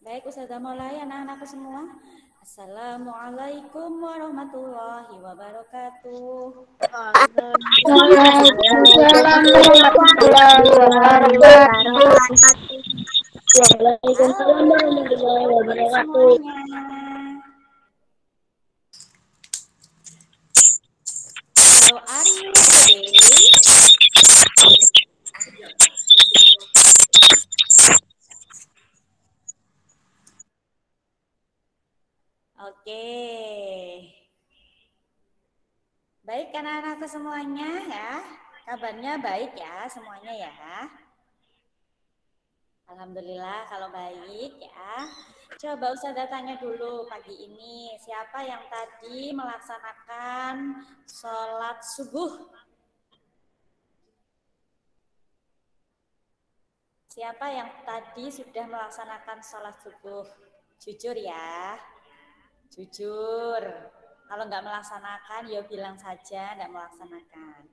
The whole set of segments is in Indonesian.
Baik, Ustazah mulai anak-anakku semua. Assalamualaikum warahmatullahi wabarakatuh. Waalaikumsalam warahmatullahi wabarakatuh. Waalaikumsalam warahmatullahi wabarakatuh. How are you today? Oke. Baik anak-anakku semuanya ya. Kabarnya baik ya semuanya ya. Alhamdulillah kalau baik ya. Coba Ustazah tanya dulu pagi ini, siapa yang tadi melaksanakan sholat subuh? Siapa yang tadi sudah melaksanakan sholat subuh? Jujur ya, jujur. Kalau nggak melaksanakan, ya bilang saja nggak melaksanakan.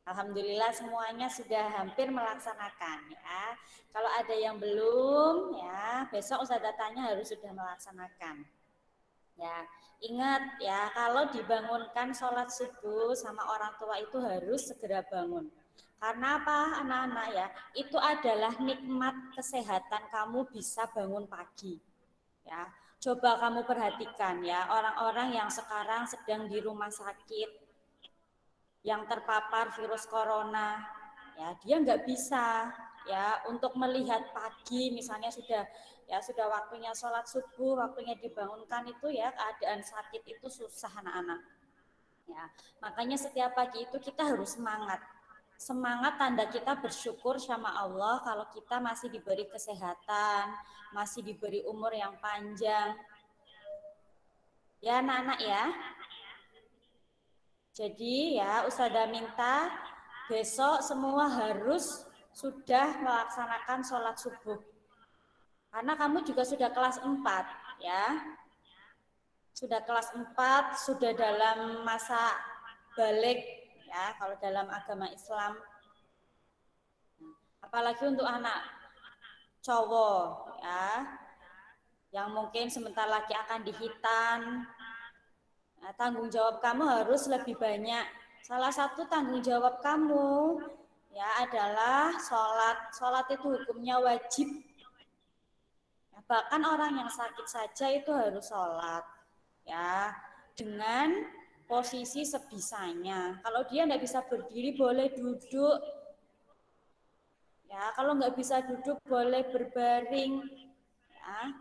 Alhamdulillah semuanya sudah hampir melaksanakan ya. Kalau ada yang belum ya, besok Ustazah tanya harus sudah melaksanakan. Ya, ingat ya, kalau dibangunkan sholat subuh sama orang tua itu harus segera bangun. Karena apa anak-anak ya, itu adalah nikmat kesehatan kamu bisa bangun pagi. Ya, coba kamu perhatikan ya, orang-orang yang sekarang sedang di rumah sakit, yang terpapar virus corona, ya dia nggak bisa ya untuk melihat pagi misalnya sudah waktunya sholat subuh, waktunya dibangunkan itu ya keadaan sakit itu susah anak-anak. Ya, makanya setiap pagi itu kita harus semangat. Semangat tanda kita bersyukur sama Allah kalau kita masih diberi kesehatan, masih diberi umur yang panjang. Ya anak-anak ya. Jadi ya Ustazah minta besok semua harus sudah melaksanakan sholat subuh. Karena kamu juga sudah kelas 4 ya. Sudah kelas 4, sudah dalam masa balik ya kalau dalam agama Islam. Apalagi untuk anak cowok ya. Yang mungkin sebentar lagi akan dihitan. Nah, tanggung jawab kamu harus lebih banyak. Salah satu tanggung jawab kamu ya adalah sholat. Sholat itu hukumnya wajib. Ya, bahkan orang yang sakit saja itu harus sholat. Ya, dengan posisi sebisanya. Kalau dia nggak bisa berdiri, boleh duduk. Ya, kalau nggak bisa duduk, boleh berbaring. Ya,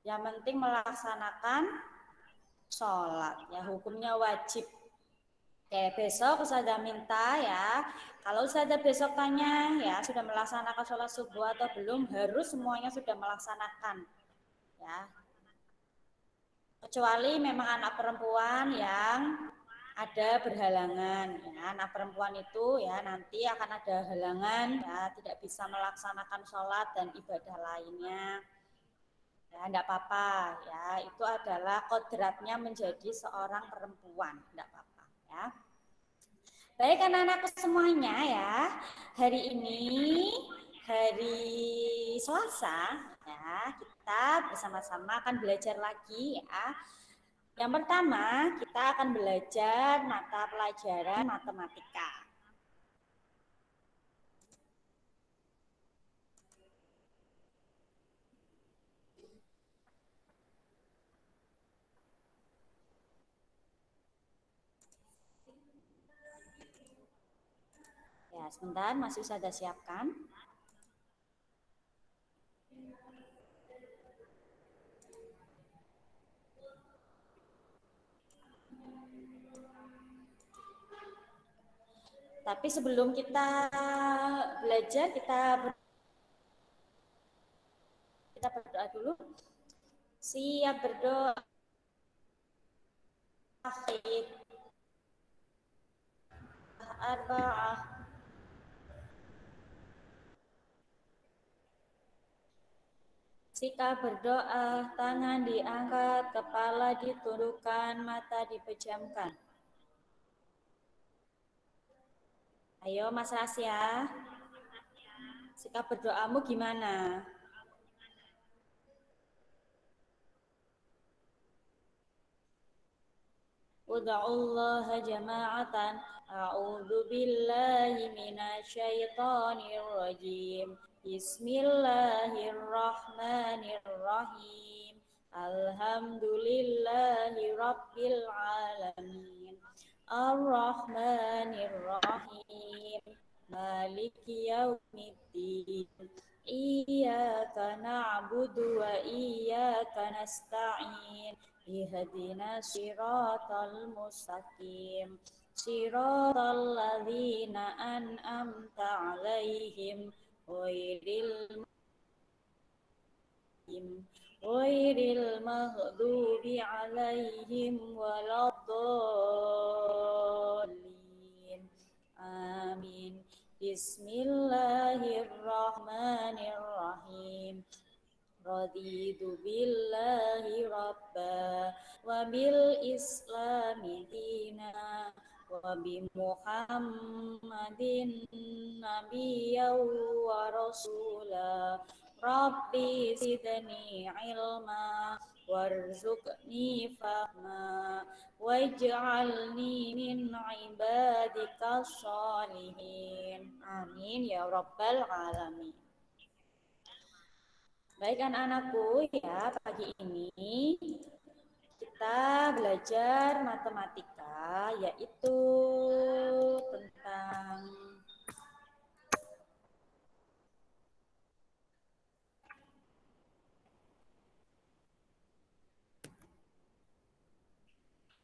yang penting melaksanakan sholat, ya hukumnya wajib. Oke, besok Ustazah minta ya, kalau Ustazah besok tanya ya sudah melaksanakan sholat subuh atau belum, harus semuanya sudah melaksanakan ya. Kecuali memang anak perempuan yang ada berhalangan ya, anak perempuan itu ya nanti akan ada halangan ya, tidak bisa melaksanakan sholat dan ibadah lainnya. Ya, enggak apa-apa ya, itu adalah kodratnya menjadi seorang perempuan, enggak apa-apa ya. Baik anak-anakku semuanya ya, hari ini hari Selasa ya, kita bersama-sama akan belajar lagi ya. Yang pertama kita akan belajar mata pelajaran matematika. Ya, sebentar masih sudah siapkan. Tapi sebelum kita belajar, kita berdoa dulu. Siap berdoa. Arba'ah. Jika berdoa, tangan diangkat, kepala ditundukkan, mata dipejamkan. Ayo Mas Rasya. Sikap berdoamu gimana? Ud'ullaha jama'atan. A'udzu billahi minasyaitonir rajim. Bismillahirrahmanirrahim. Alhamdulillahi rabbil alamin. Ar-Rahmanir-Rahim. Maliki yaumiddin. Iyyaka na'budu wa iyyaka nasta'in. Ihdinas siratal mustaqim. Siratal ladzina an'amta 'alaihim ghairil maghdubi 'alaihim waladdallin. Amin. Bismillahirrahmanirrahim. Raditu billahi rabba wa bil islami dina wa bi Muhammadin nabiyyan wa rasula. Rabbi zidni ilma warzuqni fahma waj'alni min ibadika sholihin. Amin ya rabbal alamin. Baik anak-anakku, ya pagi ini kita belajar matematika, yaitu tentang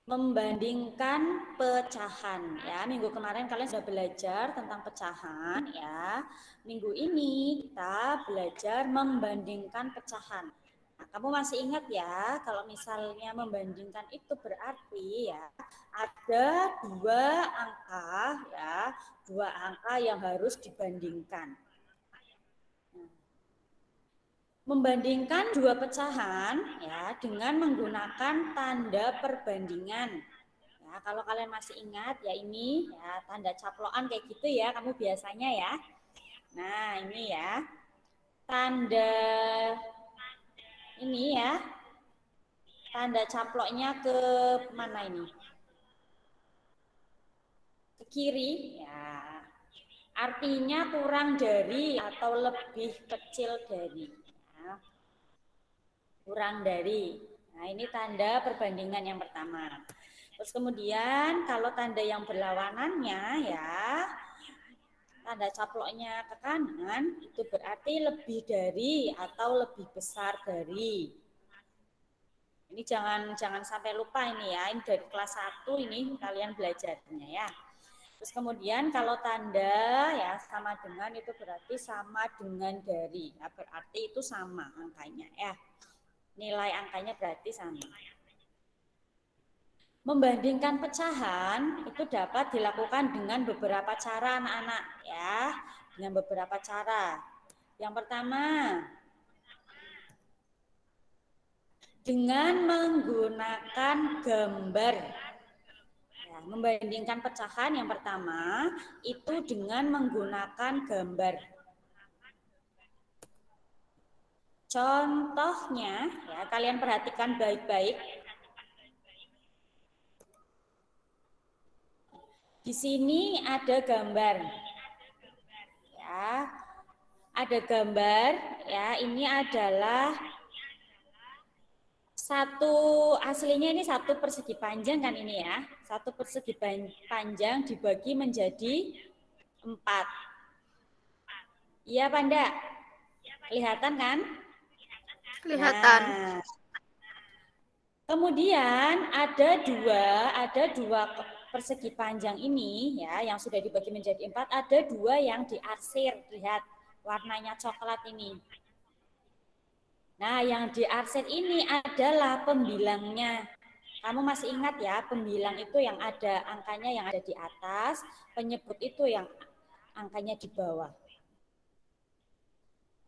membandingkan pecahan. Ya, minggu kemarin kalian sudah belajar tentang pecahan, ya. Minggu ini kita belajar membandingkan pecahan. Nah, kamu masih ingat ya, kalau misalnya membandingkan itu berarti ya ada dua angka yang harus dibandingkan. Membandingkan dua pecahan ya dengan menggunakan tanda perbandingan. Ya, kalau kalian masih ingat ya ini ya tanda caplokan kayak gitu ya kamu biasanya ya. Nah, ini ya. Tanda ini ya. Tanda caploknya ke mana ini? Ke kiri ya. Artinya kurang dari atau lebih kecil dari. Kurang dari. Nah, ini tanda perbandingan yang pertama. Terus kemudian kalau tanda yang berlawanannya ya, tanda caploknya ke kanan itu berarti lebih dari atau lebih besar dari. Ini jangan sampai lupa ini ya. Ini dari kelas 1 ini kalian belajarnya ya. Terus kemudian kalau tanda ya sama dengan itu berarti sama dengan dari. Ya, berarti itu sama angkanya ya. Nilai angkanya berarti sama. Membandingkan pecahan itu dapat dilakukan dengan beberapa cara anak-anak ya, dengan beberapa cara. Yang pertama, dengan menggunakan gambar. Ya, membandingkan pecahan yang pertama itu dengan menggunakan gambar. Contohnya, ya kalian perhatikan baik-baik. Di sini ada gambar. Ya. Ada gambar, ya. Ini adalah aslinya ini satu persegi panjang kan ini ya. Satu persegi panjang dibagi menjadi 4. Iya, Panda? Kelihatan kan? Kelihatan. Nah, kemudian ada dua persegi panjang ini ya yang sudah dibagi menjadi 4, ada 2 yang diarsir, lihat warnanya coklat ini. Nah, yang diarsir ini adalah pembilangnya. Kamu masih ingat ya, pembilang itu yang ada angkanya yang ada di atas, penyebut itu yang angkanya di bawah.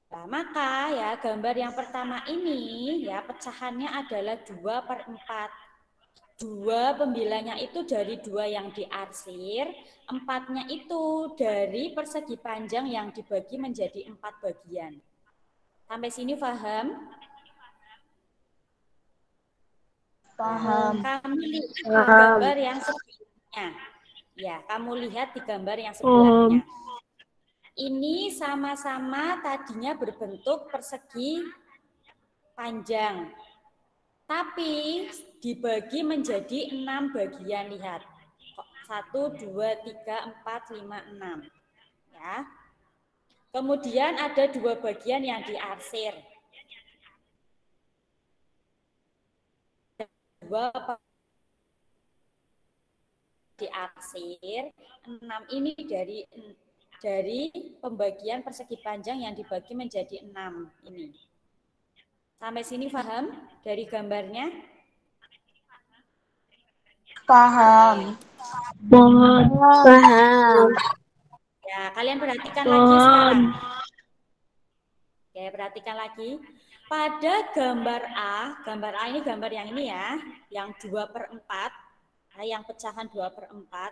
Nah, maka ya gambar yang pertama ini ya pecahannya adalah 2/4. 2 pembilangnya itu dari 2 yang diarsir, 4-nya itu dari persegi panjang yang dibagi menjadi 4 bagian. Sampai sini paham? Paham. Kamu lihat gambar yang sebelumnya. Ya, kamu lihat di gambar yang sebelahnya. Ini sama-sama tadinya berbentuk persegi panjang. Tapi dibagi menjadi 6 bagian, lihat. 1, 2, 3, 4, 5, 6. Ya. Kemudian ada 2 bagian yang diarsir. 2 diarsir, 6 ini dari pembagian persegi panjang yang dibagi menjadi 6 ini. Sampai sini paham dari gambarnya? Paham. Paham. Ya, kalian perhatikan lagi sekarang. Oke, perhatikan lagi. Pada gambar A ini gambar yang ini ya, yang 2/4, yang pecahan 2/4.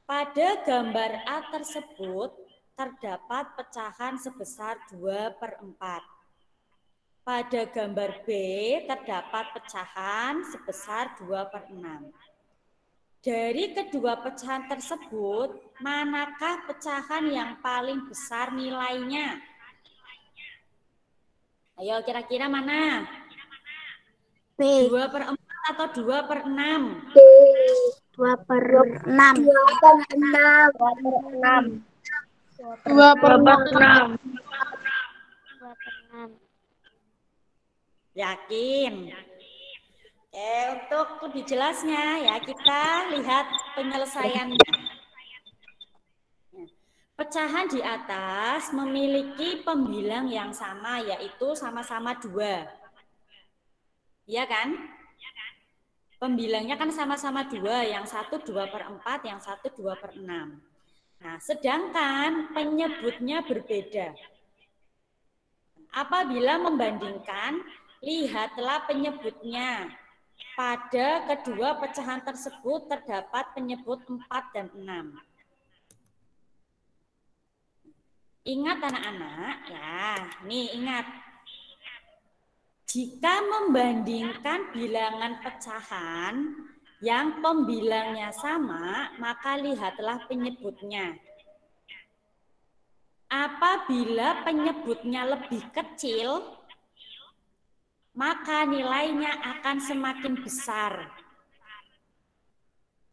Pada gambar A tersebut terdapat pecahan sebesar 2/4. Pada gambar B terdapat pecahan sebesar 2/6. Dari kedua pecahan tersebut, manakah pecahan yang paling besar nilainya? Ayo kira-kira mana? B. 2/4 atau 2/6? 2/6. 2/6. Yakin? Untuk lebih jelasnya ya kita lihat penyelesaiannya. Pecahan di atas memiliki pembilang yang sama, yaitu sama-sama 2. Iya kan? Pembilangnya kan sama-sama 2, yang satu 2/4, yang satu 2/6. Nah, sedangkan penyebutnya berbeda. Apabila membandingkan, lihatlah penyebutnya. Pada kedua pecahan tersebut terdapat penyebut 4 dan 6. Ingat anak-anak, ya, nih ingat. Jika membandingkan bilangan pecahan yang pembilangnya sama, maka lihatlah penyebutnya. Apabila penyebutnya lebih kecil, maka nilainya akan semakin besar.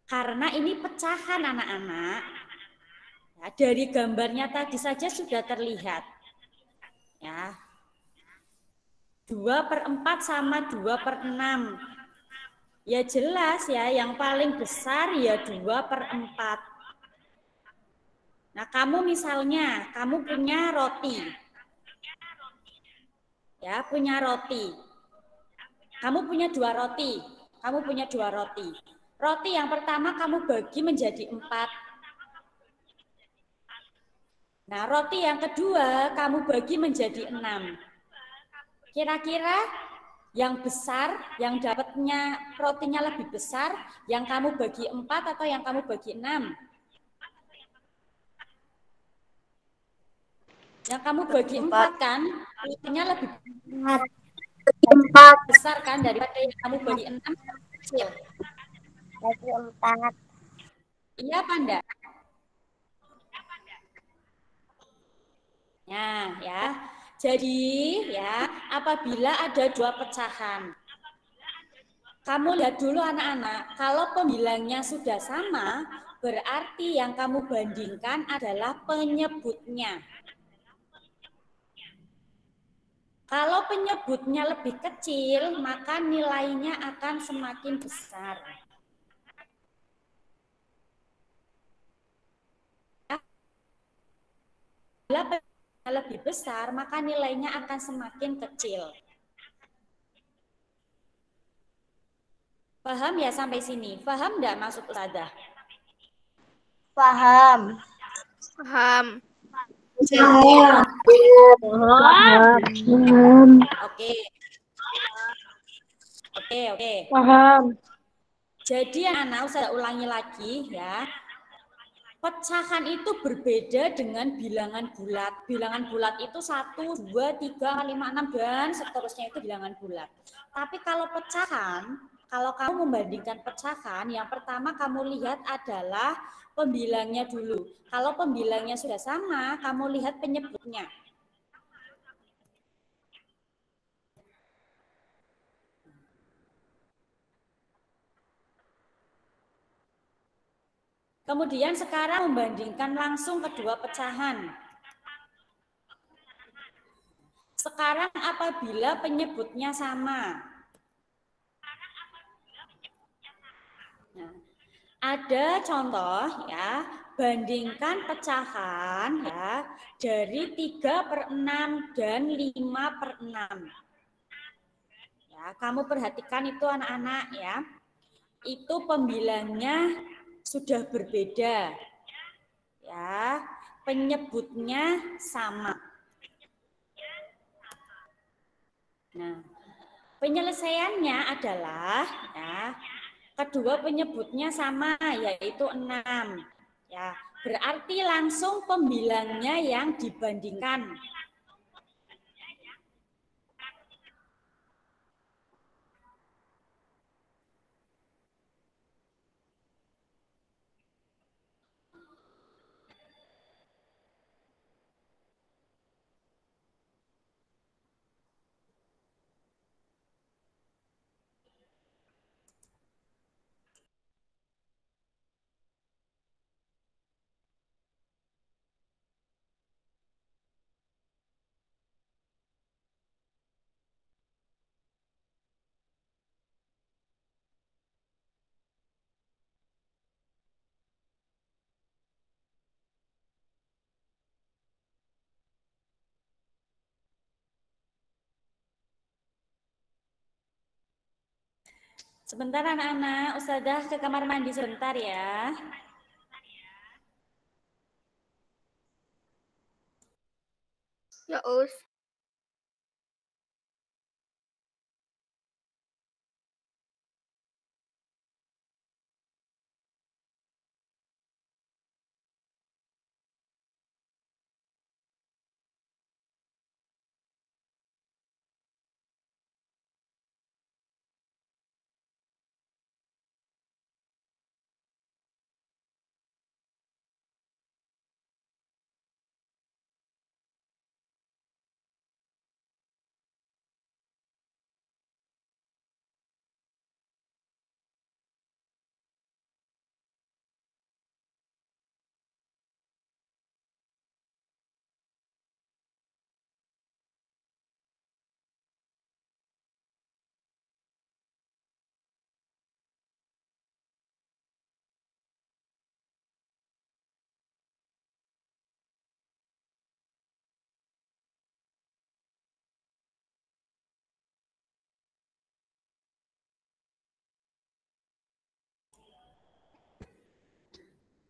Karena ini pecahan anak-anak. Ya, dari gambarnya tadi saja sudah terlihat. Ya. 2/4 sama 2/6. Ya jelas ya, yang paling besar ya 2/4. Nah, kamu misalnya, kamu punya roti. Ya, punya roti. Kamu punya 2 roti. Kamu punya 2 roti. Roti yang pertama kamu bagi menjadi 4. Nah, roti yang kedua kamu bagi menjadi 6. Kira-kira yang besar, yang dapatnya rotinya lebih besar, yang kamu bagi 4 atau yang kamu bagi 6? Yang kamu bagi 4 kan, rotinya lebih besar kan daripada yang kamu bagi 6 kecil. Bagi 4. Iya apa enggak? Nah, ya. Jadi, ya, apabila ada 2 pecahan, kamu lihat dulu anak-anak, kalau pembilangnya sudah sama, berarti yang kamu bandingkan adalah penyebutnya. Kalau penyebutnya lebih kecil, maka nilainya akan semakin besar. Bila penyebutnya lebih besar, maka nilainya akan semakin kecil. Paham ya sampai sini? Paham enggak maksud Ustazah? Paham. Paham. Oke. Paham. Jadi anak saya ulangi lagi ya. Pecahan itu berbeda dengan bilangan bulat. Bilangan bulat itu 1, 2, 3, 5, 6 dan seterusnya itu bilangan bulat. Tapi kalau pecahan, kalau kamu membandingkan pecahan, yang pertama kamu lihat adalah pembilangnya dulu. Kalau pembilangnya sudah sama, kamu lihat penyebutnya. Kemudian sekarang membandingkan langsung kedua pecahan. Sekarang apabila penyebutnya sama. Nah, ada contoh ya, bandingkan pecahan ya dari 3/6 dan 5/6. Ya, kamu perhatikan itu anak-anak ya. Itu pembilangnya sudah berbeda. Ya, penyebutnya sama. Nah, penyelesaiannya adalah ya, kedua penyebutnya sama yaitu 6. Ya, berarti langsung pembilangnya yang dibandingkan. Sebentar anak-anak, Ustazah ke kamar mandi sebentar ya. Ya, Us.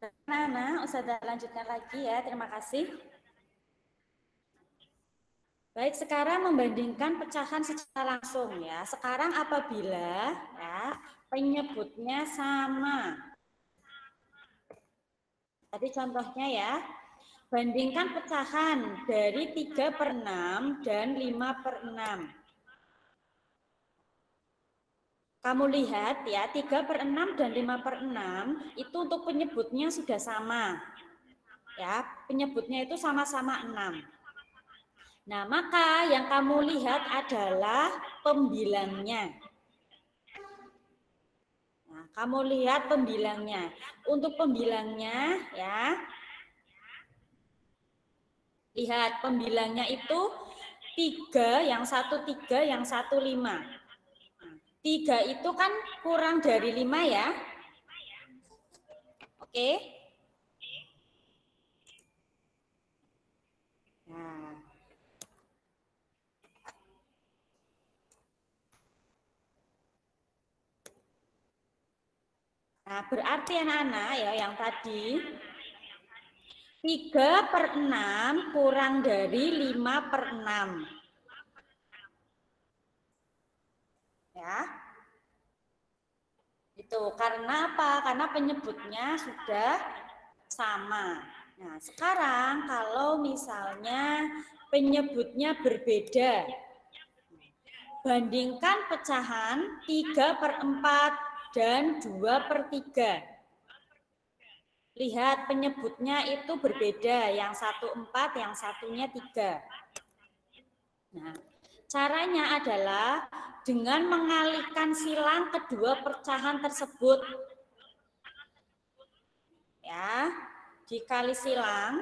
Anak-anak, Ustazah lanjutkan lagi ya. Terima kasih. Baik, sekarang membandingkan pecahan secara langsung ya. Sekarang apabila ya penyebutnya sama. Tadi contohnya ya, bandingkan pecahan dari 3/6 dan 5/6. Kamu lihat ya, 3/6 dan 5/6 itu untuk penyebutnya sudah sama. Ya, penyebutnya itu sama-sama 6. Nah, maka yang kamu lihat adalah pembilangnya. Nah, kamu lihat pembilangnya. Untuk pembilangnya ya. Lihat pembilangnya itu 3, yang satu 3, yang satu 5. 3 itu kan kurang dari 5 ya. Oke. Nah, berarti anak-anak ya yang tadi 3/6 kurang dari 5/6. Ya. Tuh, karena apa? Karena penyebutnya sudah sama. Nah, sekarang kalau misalnya penyebutnya berbeda, bandingkan pecahan 3/4 dan 2/3. Lihat penyebutnya itu berbeda, yang 1/4, yang satunya 3. Nah, caranya adalah dengan mengalihkan silang kedua pecahan tersebut. Ya, dikali silang.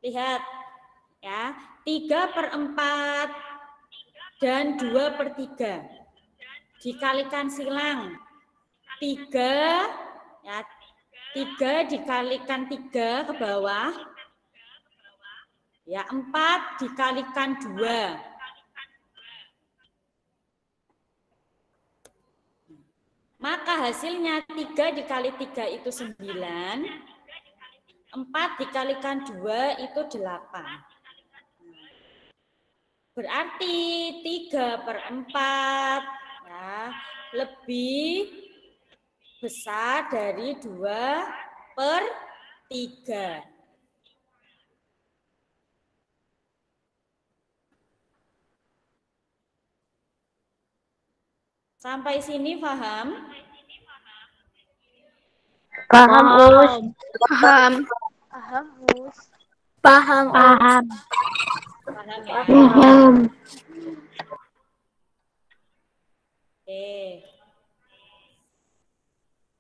Lihat, ya, 3/4 dan 2/3. Dikalikan silang. 3, ya, 3 dikalikan 3 ke bawah. Ya, 4 dikalikan 2. Maka hasilnya 3 dikali 3 itu 9. 4 dikalikan 2 itu 8. Berarti 3/4 ya, lebih besar dari 2/3. Sampai sini paham? Paham, Us. Paham. Paham, Us. Paham. Paham. Paham ya? Paham. Oke.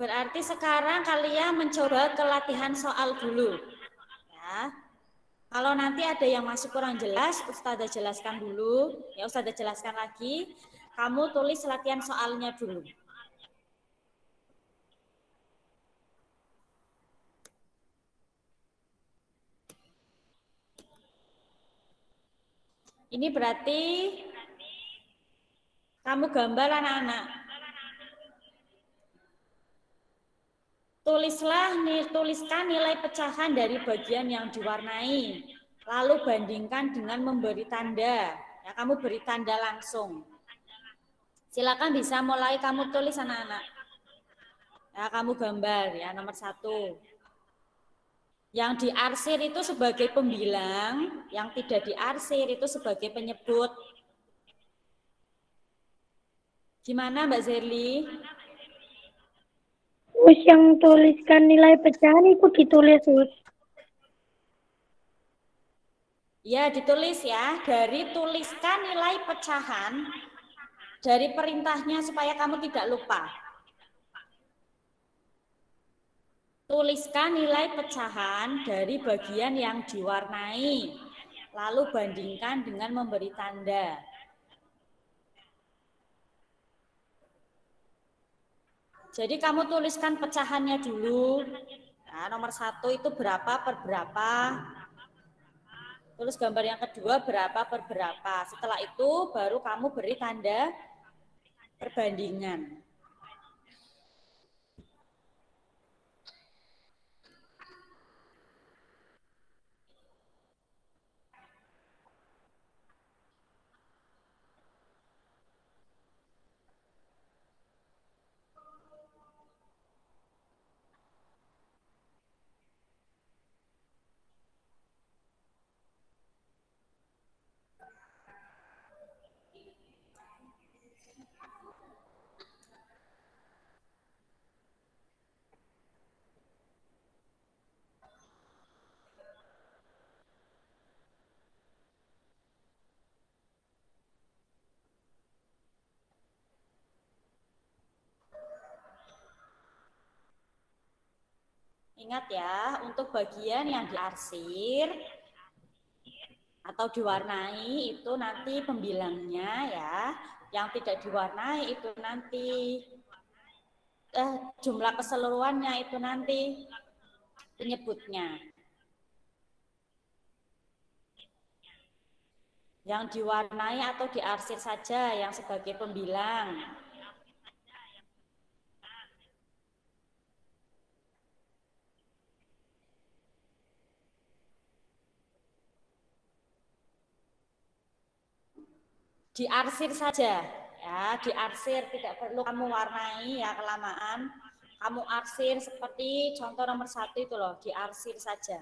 Berarti sekarang kalian mencoba ke latihan soal dulu. Ya. Kalau nanti ada yang masih kurang jelas, Ustazah jelaskan dulu. Ya, Ustazah jelaskan lagi. Kamu tulis latihan soalnya dulu. Ini berarti kamu gambar anak-anak. Tuliskan nilai pecahan dari bagian yang diwarnai. Lalu bandingkan dengan memberi tanda. Ya, kamu beri tanda langsung. Silakan bisa mulai kamu tulis anak-anak. Ya, kamu gambar ya nomor 1. Yang diarsir itu sebagai pembilang, yang tidak diarsir itu sebagai penyebut. Gimana Mbak Zerli? Us yang tuliskan nilai pecahan itu ditulis, Us. Ya, ditulis ya. Dari tuliskan nilai pecahan dari perintahnya supaya kamu tidak lupa. Tuliskan nilai pecahan dari bagian yang diwarnai. Lalu bandingkan dengan memberi tanda. Jadi kamu tuliskan pecahannya dulu. Nah, nomor 1 itu berapa per berapa. Terus gambar yang kedua berapa per berapa. Setelah itu baru kamu beri tanda perbandingan. Ingat ya, untuk bagian yang diarsir atau diwarnai itu nanti pembilangnya ya. Yang tidak diwarnai itu nanti jumlah keseluruhannya itu nanti penyebutnya. Yang diwarnai atau diarsir saja yang sebagai pembilang. Diarsir saja Ya, diarsir, tidak perlu kamu warnai ya kelamaan. Kamu arsir seperti contoh nomor 1 itu loh, diarsir saja.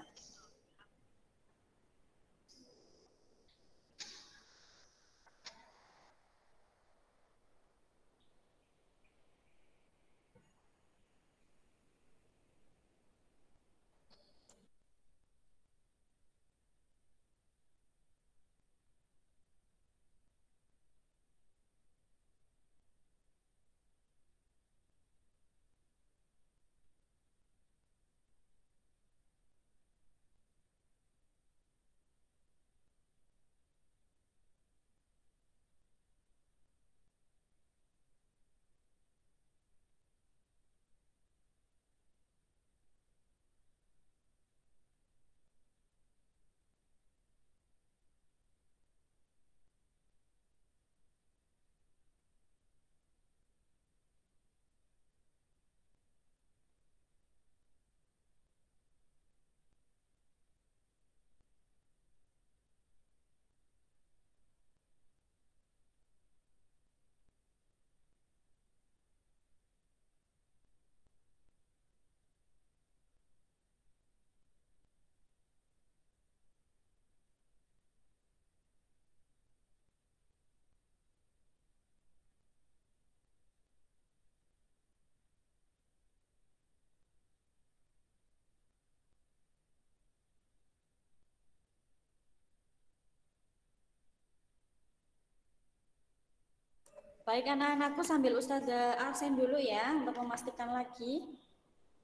Baik anak-anakku, sambil Ustazah absen dulu ya untuk memastikan lagi.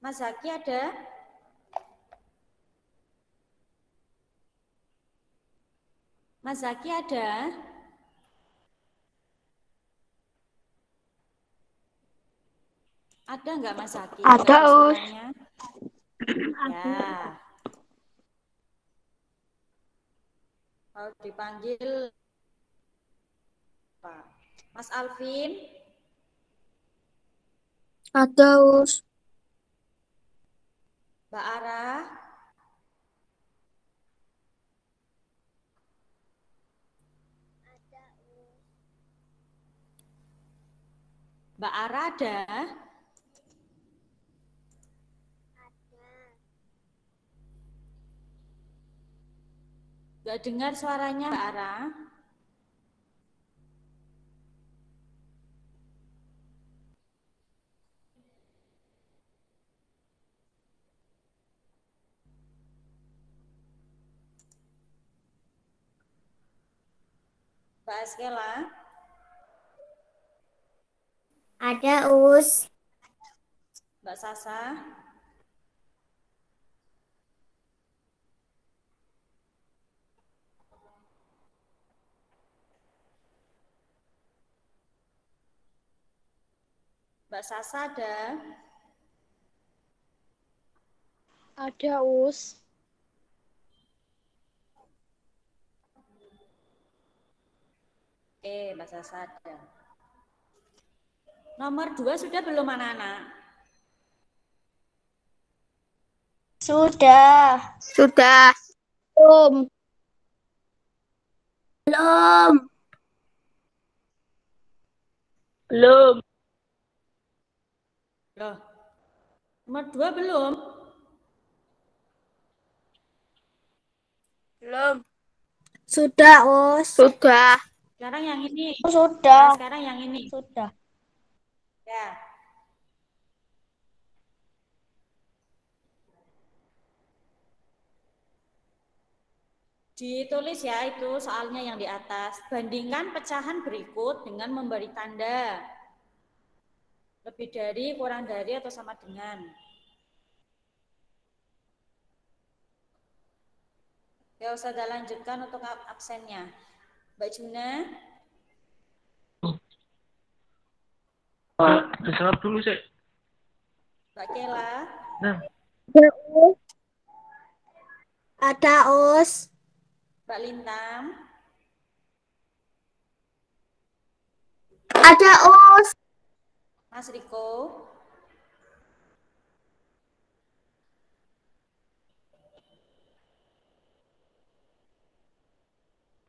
Mas Zaki ada? Mas Zaki ada? Ada nggak Mas Zaki? Ada, Nggak ada Us. suaranya? Ya. Kalau dipanggil Pak. Mas Alvin? Ada, Us. Mbak Ara? Mbak Ara ada? Nggak dengar suaranya Mbak Ara? Mbak Askela? Ada, Us. Mbak Sasa? Mbak Sasa ada? Ada, Us. Oke, Mbak Sasa ada. Nomor 2 sudah belum anak-anak? Sudah. Sudah. Belum. Belum. Belum. Loh, nomor 2 belum? Belum. Sudah, Us. Sudah. Sekarang yang ini. Sudah. Ya, sekarang yang ini. Sudah. Ya. Ditulis ya itu soalnya yang di atas. Bandingkan pecahan berikut dengan memberi tanda. Lebih dari, kurang dari, atau sama dengan. Ya, usah lanjutkan untuk absennya. Mbak Juna. Pak, dijawab dulu sih. Mbak Kela. Nah, Ada, Us. Ada, Us. Mbak Lintang. Ada, Us. Mas Riko.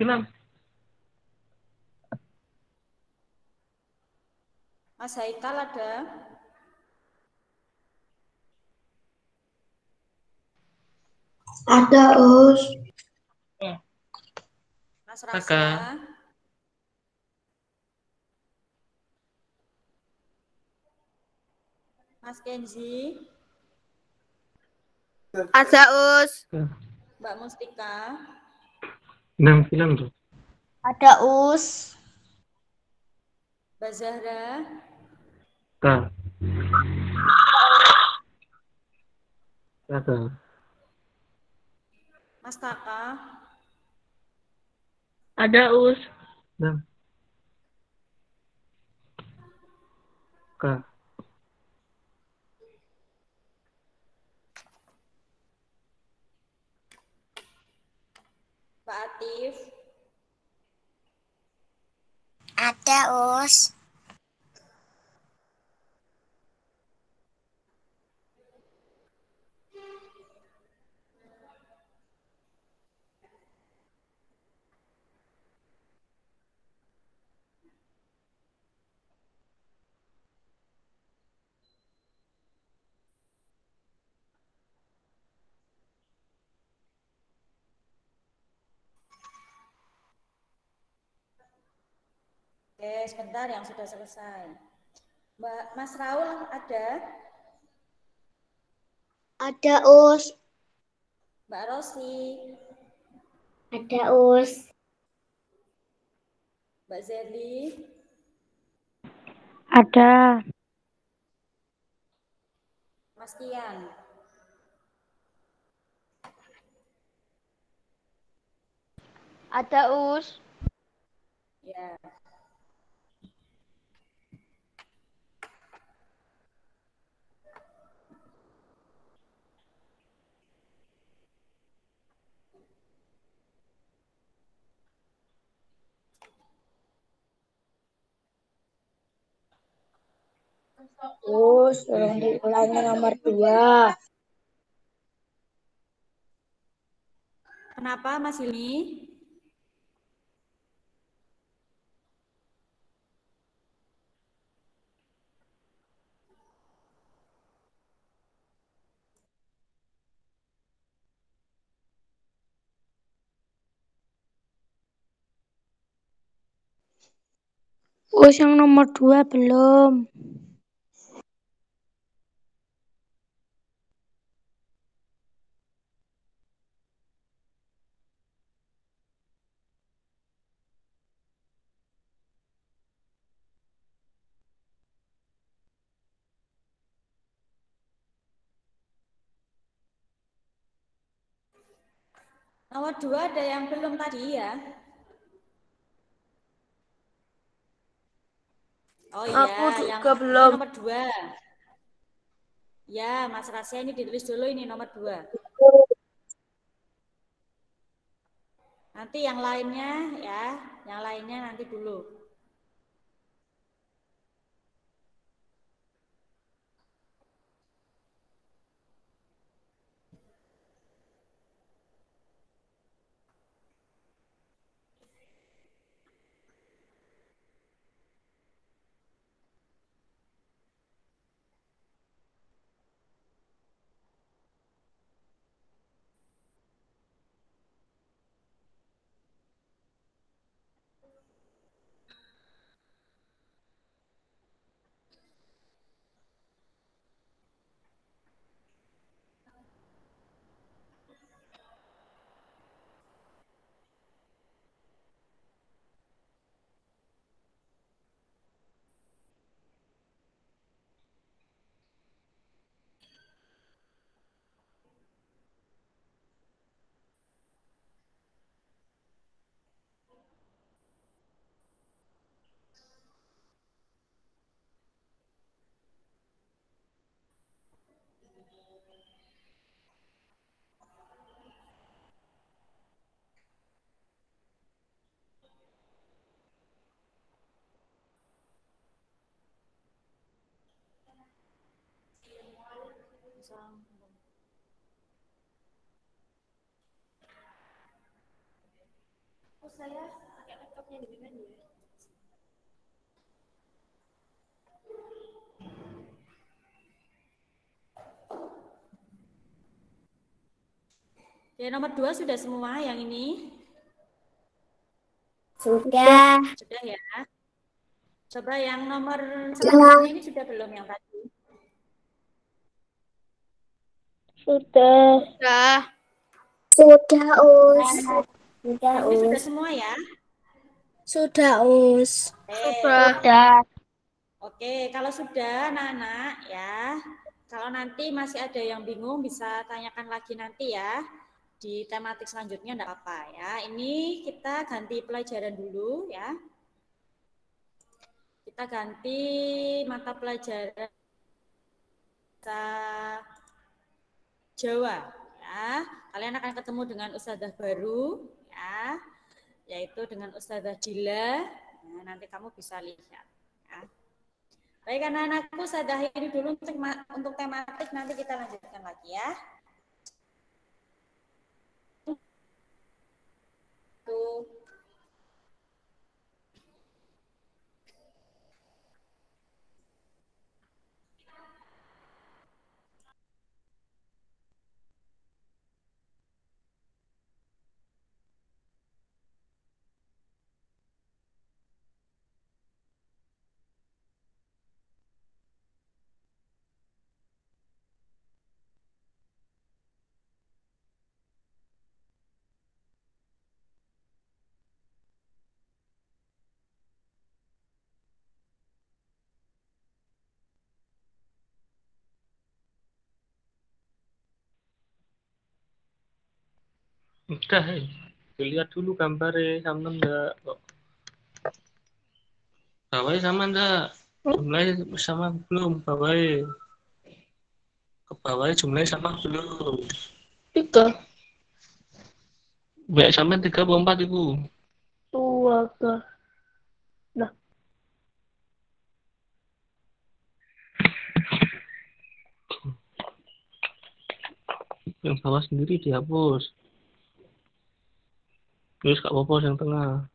bilang. Mas Haikal ada? Ada, Us. Mas Rasa? Mas Kenzi? Ada, Us. Mbak Mustika? 6 film tuh. Ada, Us. Mbak Zahra? Kak. Ada. Mas Kakak? Ada, Us. 6. Kak. Pak Atif? Ada, Us. Oke, sebentar yang sudah selesai. Mas Raul ada? Ada, Us. Mbak Rosi? Ada, Us. Mbak Zeli? Ada. Mas Kian? Ada, Us. Ya. Us, tolong diulangi nomor 2. Kenapa Mas Hilmi? Us yang nomor 2 belum. Nomor 2 ada yang belum tadi ya? Oh iya, Aku juga yang belum. ini nomor 2. Ya, Mas Rasya ini ditulis dulu ini nomor 2. Nanti yang lainnya ya, yang lainnya nanti dulu. Oh, saya pakai laptopnya di mana ya? Ya, nomor 2 sudah semua yang ini? Sudah. Sudah ya. Coba yang nomor selanjutnya ini sudah belum yang tadi? Sudah. Sudah, Us. Sudah, Ini sudah Us. semua ya? Sudah, Us. Sudah. Oke, kalau sudah anak-anak ya, kalau nanti masih ada yang bingung bisa tanyakan lagi nanti ya. Di tematik selanjutnya enggak apa-apa ya. Ini kita ganti pelajaran dulu ya. Kita ganti mata pelajaran bahasa Jawa ya. Kalian akan ketemu dengan ustadzah baru ya, yaitu dengan Ustadzah Dila. Nah, nanti kamu bisa lihat ya. Baik anak-anakku, saya akhiri dulu untuk tematik, nanti kita lanjutkan lagi ya. Tuh. Udah, dilihat dulu gambarnya sama enggak kok. Bawahnya sama enggak? Jumlahnya sama belum? Bawahnya. Ke bawahnya jumlahnya sama belum? 3. Baik sampai 34 itu. 2 ke. Nah, Yang bawah sendiri dihapus. Terus gak apa-apa yang tengah.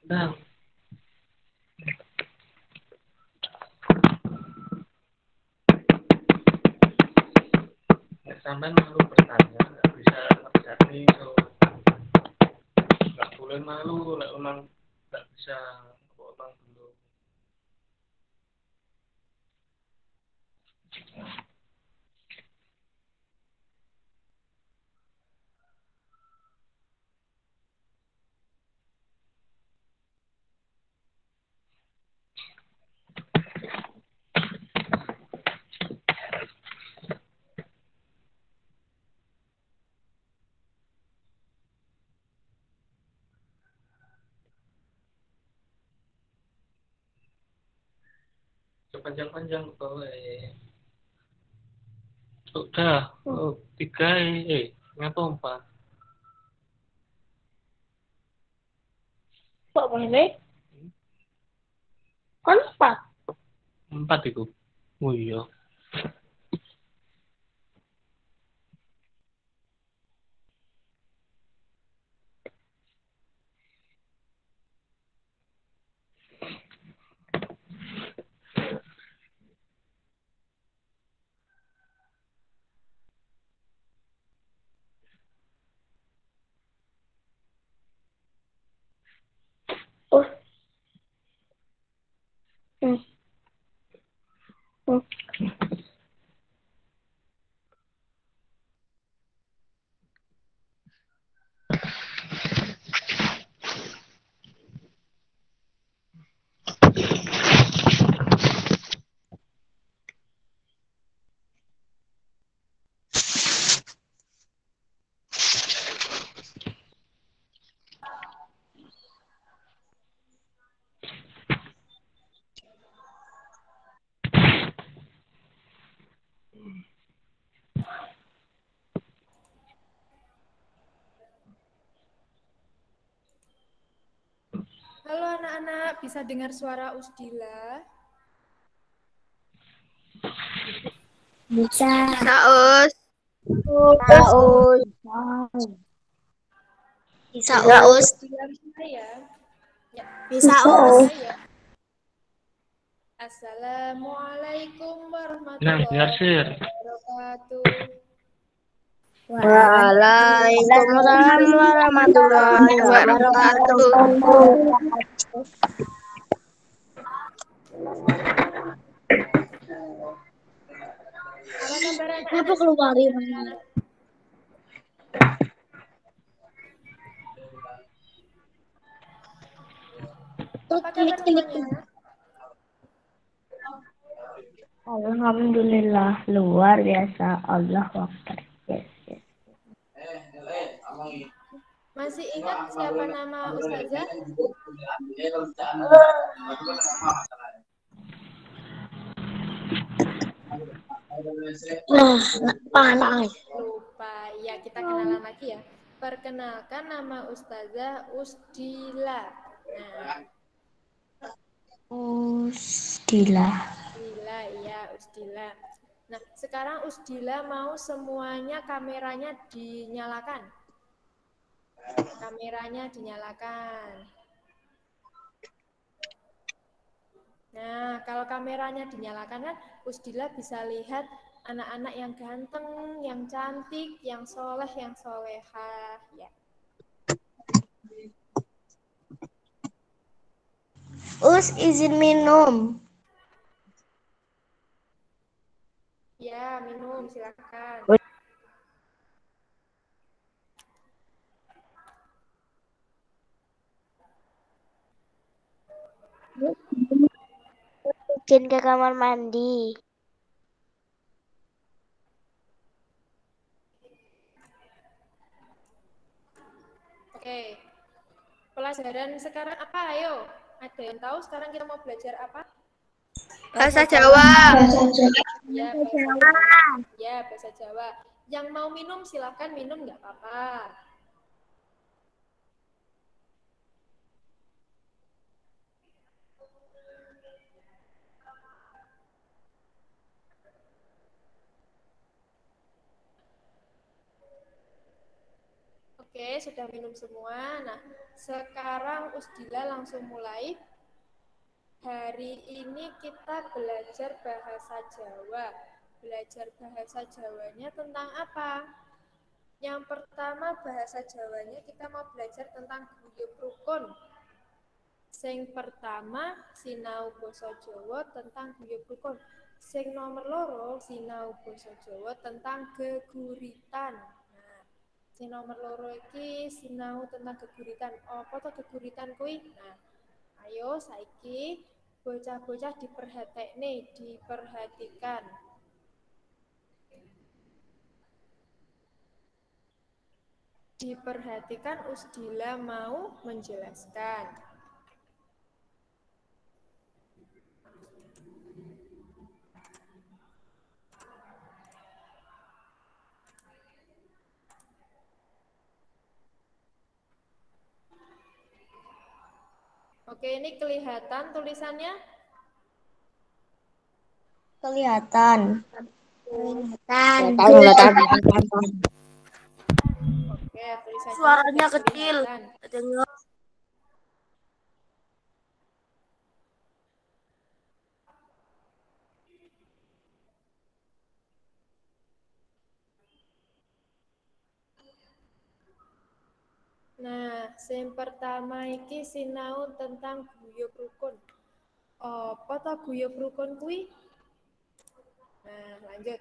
Udah. Sampai malu bertanya, nggak bisa ngerjain so. Nggak boleh malu, lah ulang nggak bisa ulang dulu. Panjang-panjang ke bawah. Udah, 3 ngapa 4? kok mana? Kan 4. 4 itu. Oh iya. Oh. Hmm. Hmm. Halo anak-anak, bisa dengar suara Usdila? Bisa. Bisa, Us. Bisa, Us. Bisa, Us. Usdila bisa ya? Bisa, Us. Us. Ya. Assalamualaikum Nah, warahmatullahi biar sir. wabarakatuh. Waalaikumsalam warahmatullahi wabarakatuh. Apa kabar anak-anak? Kenapa keluar ini? Apa kabar semuanya? Alhamdulillah, luar biasa. Allahu Akbar. Yes, yes. Masih ingat siapa nama Ustazah? Panas. Lupa. Ya, kita kenalan lagi ya. Perkenalkan, nama Ustazah Usdila. Nah, Usdila. Usdila, iya Usdila. Nah, sekarang Usdila mau semuanya kameranya dinyalakan. Kameranya dinyalakan. Nah, kalau kameranya dinyalakan kan Usdila bisa lihat anak-anak yang ganteng, yang cantik, yang soleh, yang solehah. Ya. Izin minum. Ya, minum silakan. Izin ke kamar mandi. Oke. Pelajaran sekarang apa? Ayo. Ada yang tahu sekarang kita mau belajar apa? Bahasa Jawa. Ya, bahasa Jawa. Ya, bahasa Jawa. Yang mau minum silakan minum, nggak apa-apa. Oke, sudah minum semua. Nah, sekarang Usdila langsung mulai. Hari ini kita belajar bahasa Jawa. Belajar bahasa Jawanya tentang apa? Yang pertama bahasa Jawanya kita mau belajar tentang guyub rukun. Sing pertama sinau basa Jawa tentang guyub rukun. Sing nomor loro sinau basa Jawa tentang geguritan. Nah, sing nomor loro iki sinau tentang geguritan. Apa to geguritan kuwi? Nah, ayo saiki bocah-bocah diperhatikan. Diperhatikan Usdila mau menjelaskan. Oke, ini kelihatan tulisannya? Kelihatan. Oke, tulisannya Suaranya sudah kecil. kelihatan. Dengar. Nah, yang pertama iki sinau tentang guyub rukun. Apa to guyub rukun kuwi? Nah, lanjut.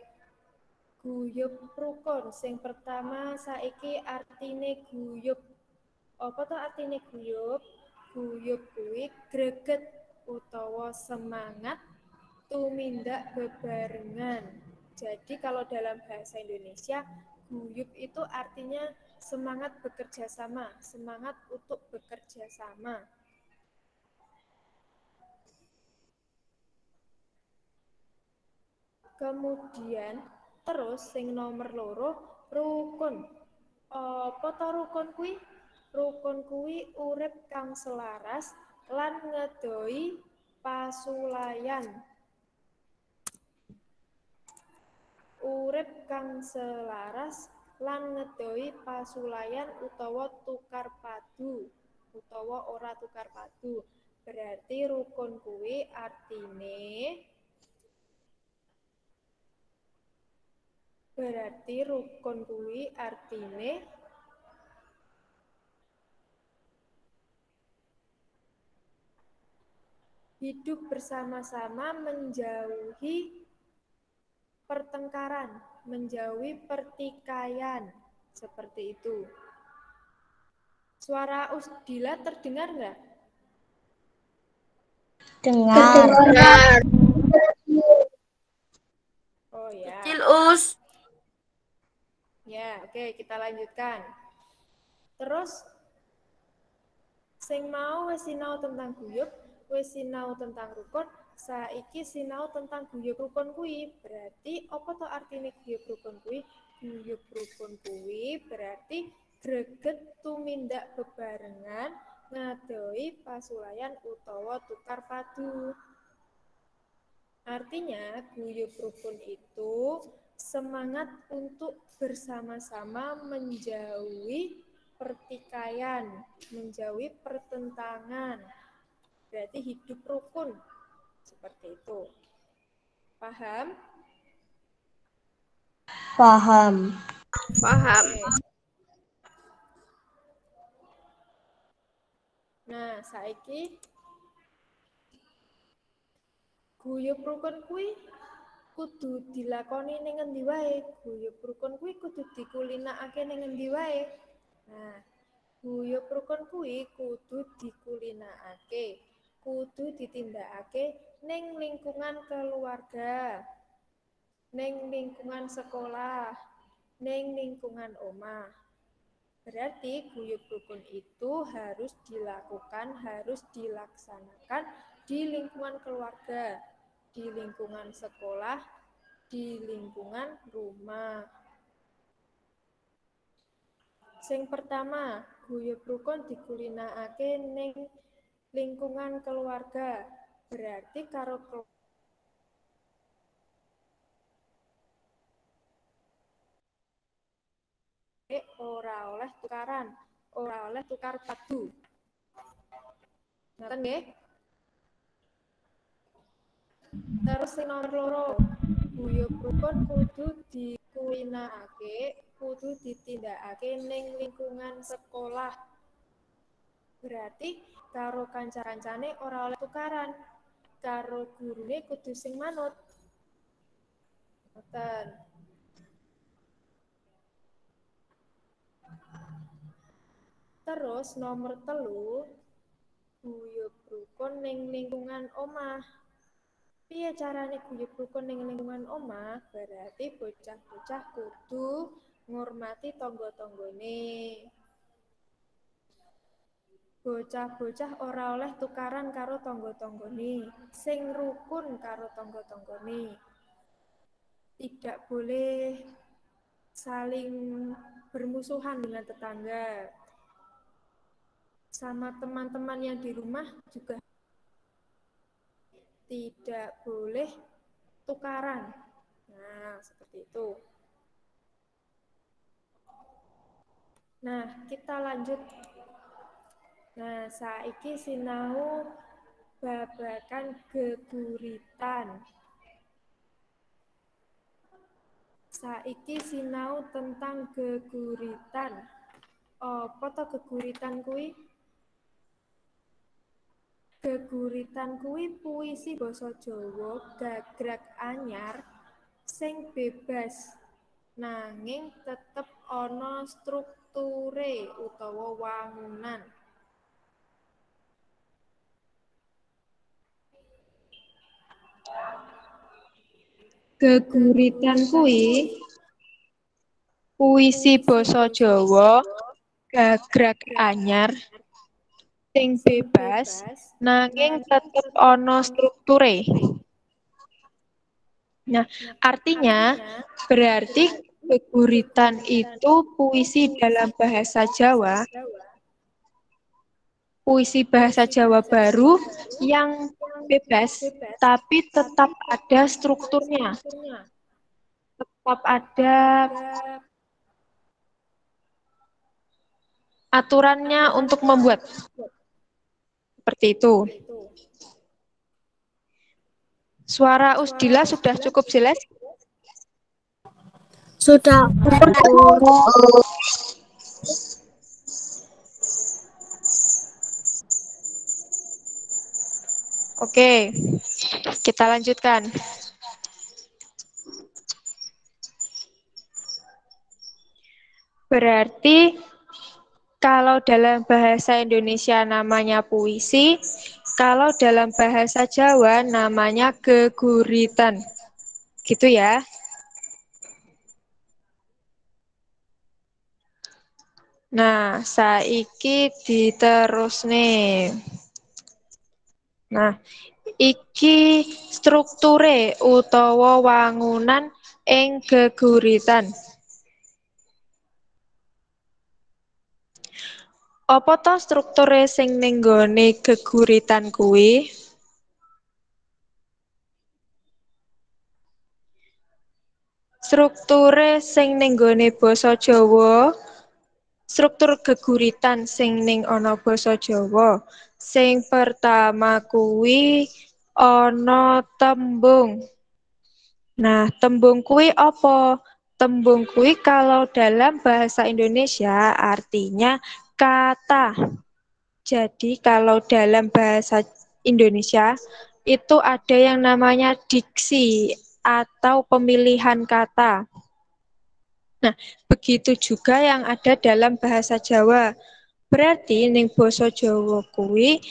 Guyub rukun. Sing pertama saiki artine guyub. Apa to artine guyub? Guyub kuwi greget utawa semangat tumindak bebarengan. Jadi kalau dalam bahasa Indonesia, guyub itu artinya semangat bekerja sama, semangat untuk bekerja sama. Kemudian terus sing nomor loro rukun. Apa to rukun kuwi? Rukun kuwi urip kang selaras lan ngedoi pasulayan. Urip kang selaras lan ngedoi pasulayan utawa tukar padu utawa ora tukar padu. Berarti rukun kuwi artine hidup bersama-sama menjauhi pertengkaran, menjauhi pertikaian. Seperti itu. Suara Usdila terdengar nggak? Dengar. Oh ya. Kecil, Us. Ya, oke, kita lanjutkan. Terus sing mau wis sinau tentang guyub, wis sinau tentang rukun, saiki sinau tentang guyub rukun kuwi. Berarti apa to artine guyub rukun kuwi? Guyub rukun kuwi berarti greget tumindak bebarengan ngadoi pasulayan utawa tukar padu. Artinya guyub rukun itu semangat untuk bersama-sama menjauhi pertikaian, menjauhi pertentangan. Berarti hidup rukun. Seperti itu. Paham? Paham. Paham. Nah, saiki guyub rukun kuwi kudu dilakoni ning ngendi wae? Guyub rukun kuwi kudu dikulinakake ning ngendi wae? Nah, guyub rukun kuwi kudu dikulinakake, kudu ditindakake ning lingkungan keluarga, ning lingkungan sekolah, ning lingkungan omah. Berarti guyub rukun itu harus dilakukan, harus dilaksanakan di lingkungan keluarga, di lingkungan sekolah, di lingkungan rumah. Sing pertama, guyub rukun dikulinakake ning lingkungan keluarga. Berarti karo ora oleh tukaran, ora oleh tukar padu. Ngoten nggih? Terus sing nomor loro, guyub rukun kudu dikulinakake, kudu ditindakake ning lingkungan sekolah. Berarti karo kanca-kancane ora oleh tukaran, karo gurune kudu sing manut. Ngoten. Terus nomor 3, guyub rukun ning lingkungan omah. Piye carane guyub rukun ning lingkungan omah? Berarti bocah-bocah kudu ngurmati tangga-tanggane. Bocah-bocah ora oleh tukaran karo tangga-tanggane, sing rukun karo tangga-tanggane. Tidak boleh saling bermusuhan dengan tetangga. Sama teman-teman yang di rumah juga tidak boleh tukaran. Nah, seperti itu. Nah, kita lanjut. Nah, saiki sinau babagan geguritan. Saiki sinau tentang geguritan. Apa to geguritan kuwi? Geguritan kuwi puisi basa Jawa gagrag anyar sing bebas nanging tetep ana strukture utawa wangunan. Geguritan kuwi puisi basa Jawa gagrag anyar sing bebas nanging tetep ana strukture. Nah, artinya berarti geguritan itu puisi dalam bahasa Jawa, puisi bahasa Jawa baru yang bebas tapi tetap ada strukturnya. Tetap ada aturannya untuk membuat. Seperti itu. Suara Usdila sudah cukup jelas? Sudah. Oke, kita lanjutkan. Berarti kalau dalam bahasa Indonesia namanya puisi, kalau dalam bahasa Jawa namanya geguritan. Gitu ya. Nah, saiki diterus nih. Nah, iki strukture utawa wangunan ing geguritan. Apa to strukture sing ning nggone geguritan kuwi? Strukture sing ning nggone basa Jawa, struktur geguritan sing ning ana basa Jawa. Sing pertama kuwi ana tembung. Nah, tembung kuwi apa? Tembung kuwi kalau dalam bahasa Indonesia artinya kata. Jadi kalau dalam bahasa Indonesia itu ada yang namanya diksi atau pemilihan kata. Nah, begitu juga yang ada dalam bahasa Jawa. Berarti ning basa Jawa kuwi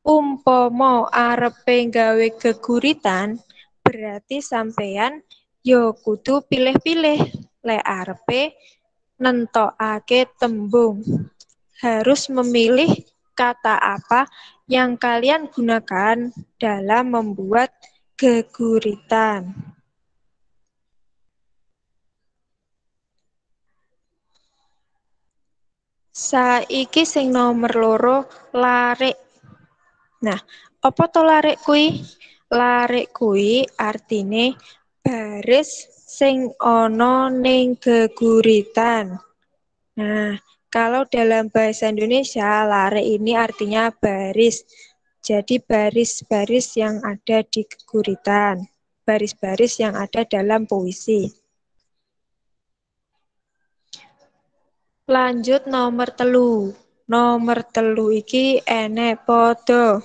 umpama arepe gawe geguritan, berarti sampeyan ya kudu pilih-pilih lek arepe nentokake tembung. Harus memilih kata apa yang kalian gunakan dalam membuat geguritan. Saiki sing nomor loro larik. Nah, apa to larik kuwi? Larik kuwi artine baris sing ana ning geguritan. Nah, kalau dalam bahasa Indonesia, larik ini artinya baris. Jadi baris-baris yang ada di geguritan. Baris-baris yang ada dalam puisi. Lanjut nomor telu. Nomor telu iki enek podo.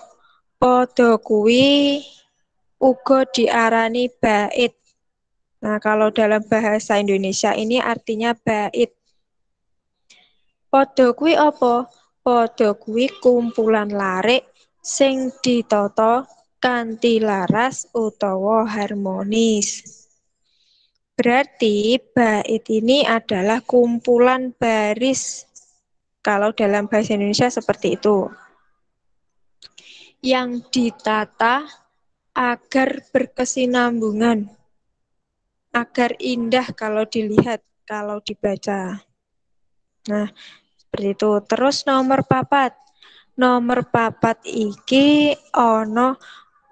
Podo kuwi uga diarani bait. Nah, kalau dalam bahasa Indonesia ini artinya bait. Podo kuwi apa? Podo kuwi kumpulan larik sing ditata kanthi laras utawa harmonis. Berarti bait ini adalah kumpulan baris. Kalau dalam bahasa Indonesia seperti itu. Yang ditata agar berkesinambungan. Agar indah kalau dilihat, kalau dibaca. Nah, seperti itu. Terus nomor 4. Nomor 4 iki ana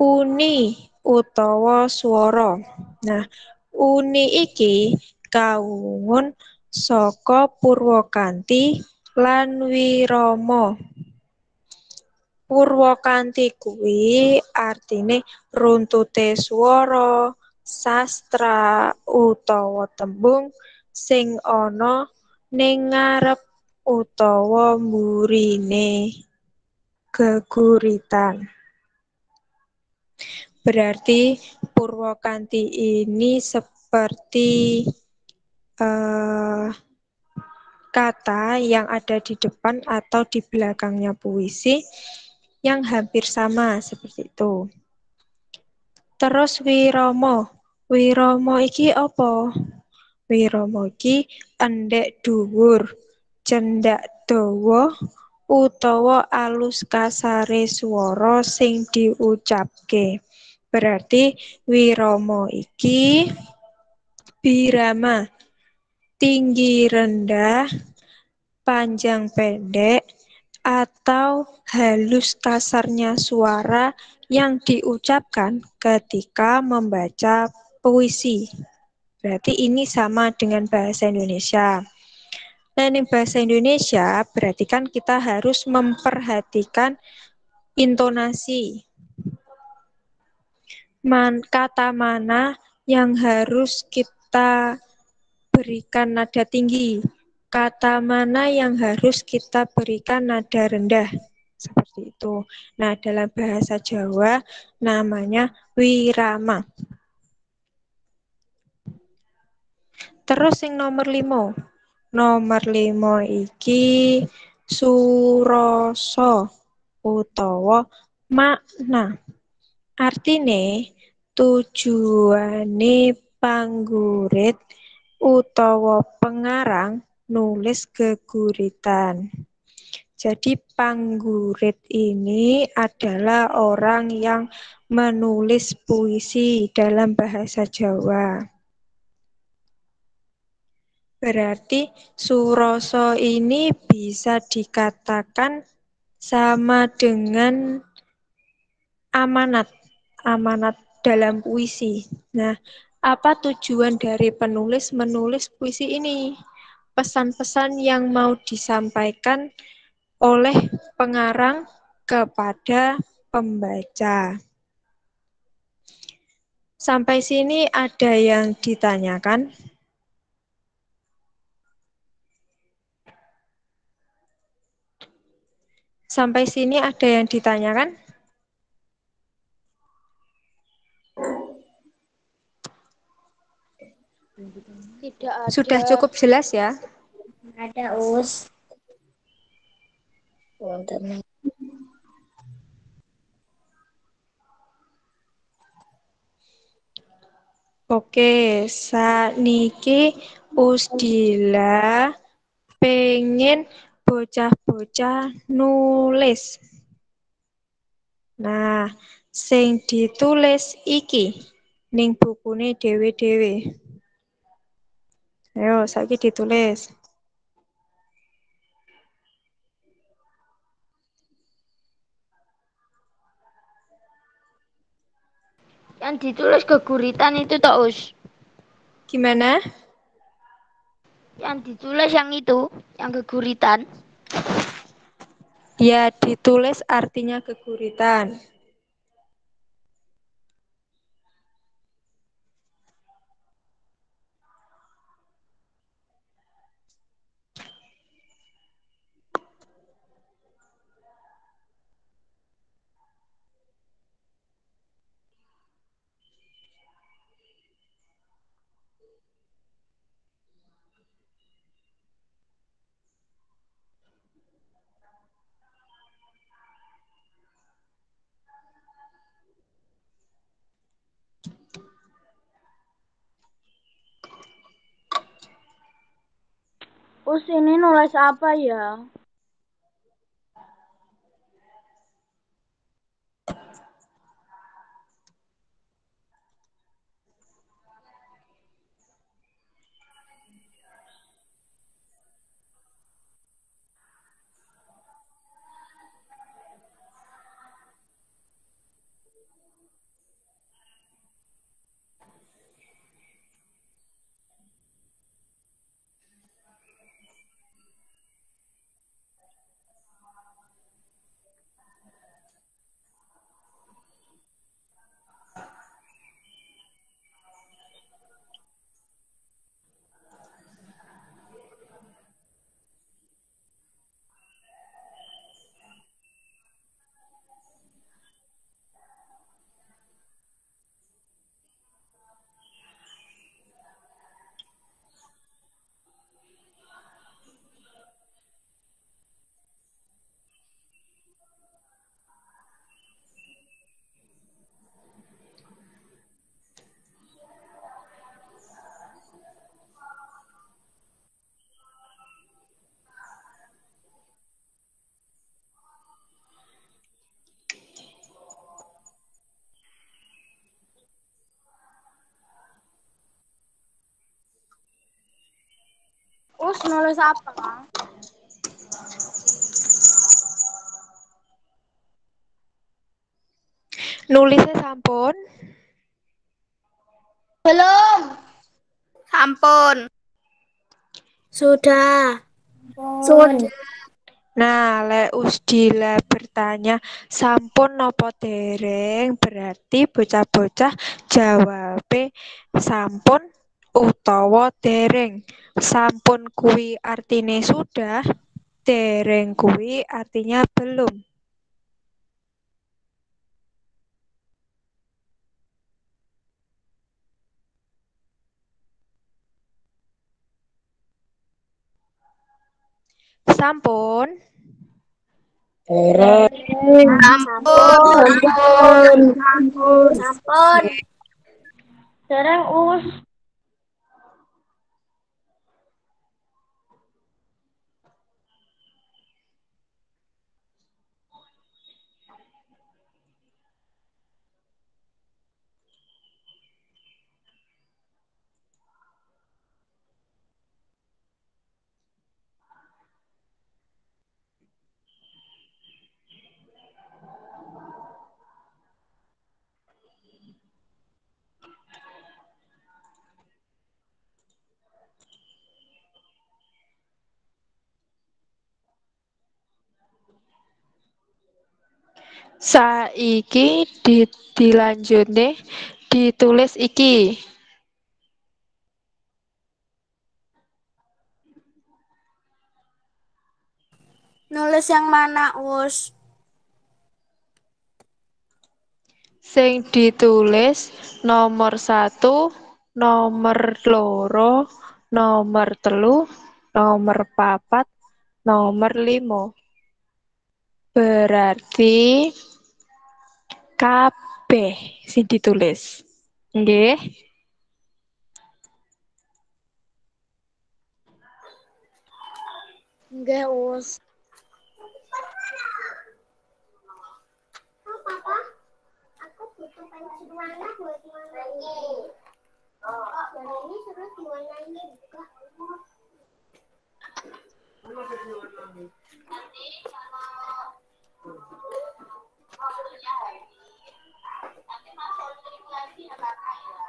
uni utawa swara. Nah, uni iki kawungun saka Purwakanti lan Wirama. Purwakanti kuwi artine runtute swara, sastra utawa tembung sing ana ning ngarep utawa mburine geguritan. Berarti Purwakanti ini seperti kata yang ada di depan atau di belakangnya puisi yang hampir sama seperti itu. Terus Wirama. Wirama iki apa? Wirama iki endek dhuwur, cendak dawa utawa alus kasare swara sing diucapke. Berarti Wirama iki birama, tinggi rendah, panjang pendek, atau halus kasarnya suara yang diucapkan ketika membaca puisi. Berarti ini sama dengan bahasa Indonesia. Dan di bahasa Indonesia berarti kan kita harus memperhatikan intonasi. Kata mana yang harus kita berikan nada tinggi? Kata mana yang harus kita berikan nada rendah? Seperti itu. Nah, dalam bahasa Jawa namanya wirama. Terus yang nomor 5. Nomor 5 iki surasa utawa makna. Artine tujuane panggurit utawa pengarang nulis geguritan. Jadi panggurit ini adalah orang yang menulis puisi dalam bahasa Jawa. Berarti surasa ini bisa dikatakan sama dengan amanat dalam puisi. Nah, apa tujuan dari penulis menulis puisi ini? Pesan-pesan yang mau disampaikan oleh pengarang kepada pembaca. Sampai sini ada yang ditanyakan? Sampai sini ada yang ditanyakan? Tidak ada. Sudah cukup jelas ya? Ada us. Wonten. Oke, sakniki Usdila pengen bocah-bocah nulis. Nah, sing ditulis iki ning bukune dhewe-dhewe. Ayo, saiki ditulis. Yang ditulis geguritan itu toh us. Gimana? Yang ditulis yang itu, yang geguritan. Ya, ditulis artinya geguritan. Us ini nulis apa ya? Us nulis apa? Nulisnya sampun. Belum. Sampun. Sudah. Sudah. Nah, lek Usdila bertanya sampun napa dereng, berarti bocah-bocah jawabe sampun utawa dereng. Sampun kuwi artine sudah, dereng kuwi artinya belum. Sampun. Sampun. Dereng us. Saiki dilanjutne ditulis iki. Nulis yang mana, Us? Sing ditulis nomor 1, nomor 2, nomor 3, nomor 4, nomor 5. Berarti kabeh sing ditulis. Nggih. Nggih, Us. Aku butuh pensil warna buat warnain. Dan ini suruh diwarnain juga. Nanti kalau waktunya hari, nanti masuk lagi ya kakak ya.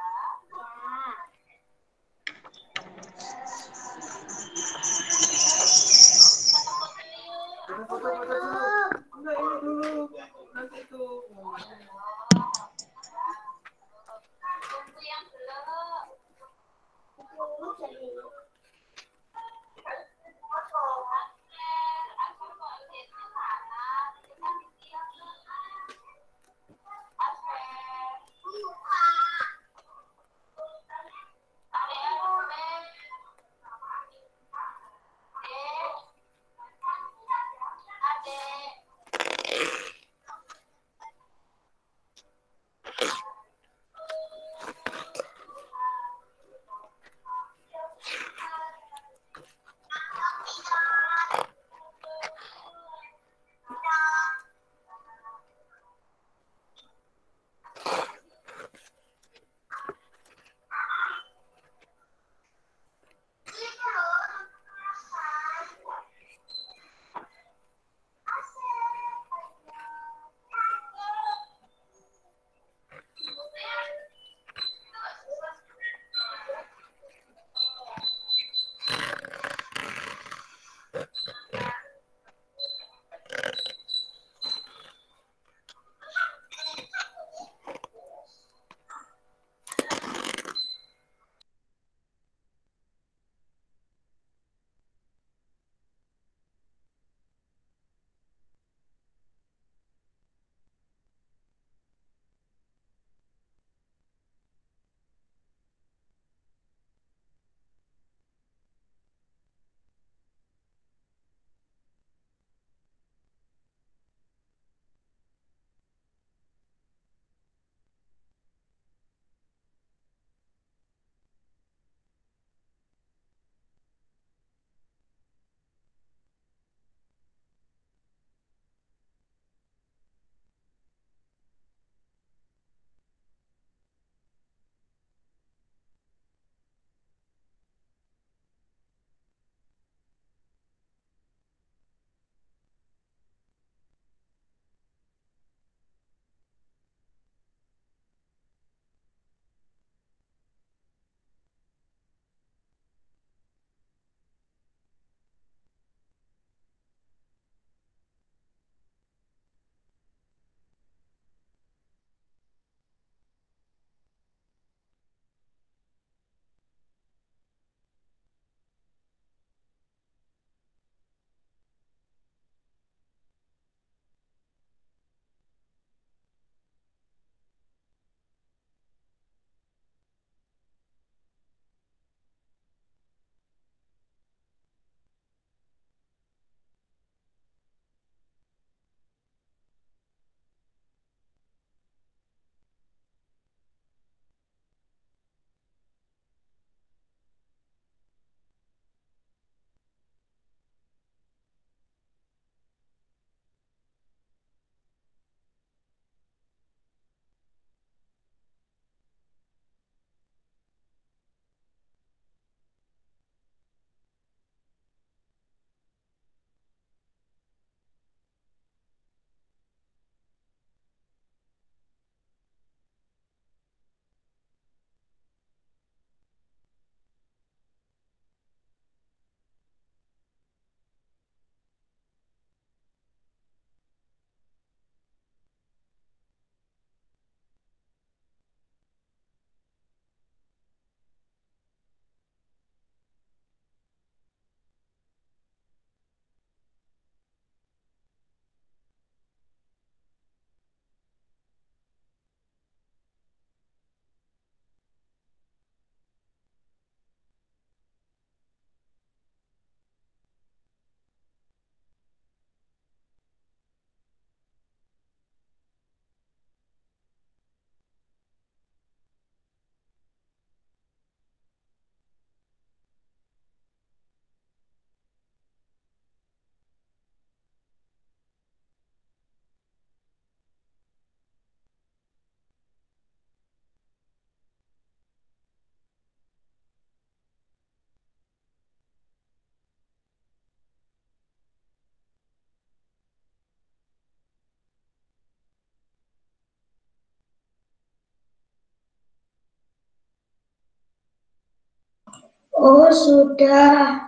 Oh, sudah.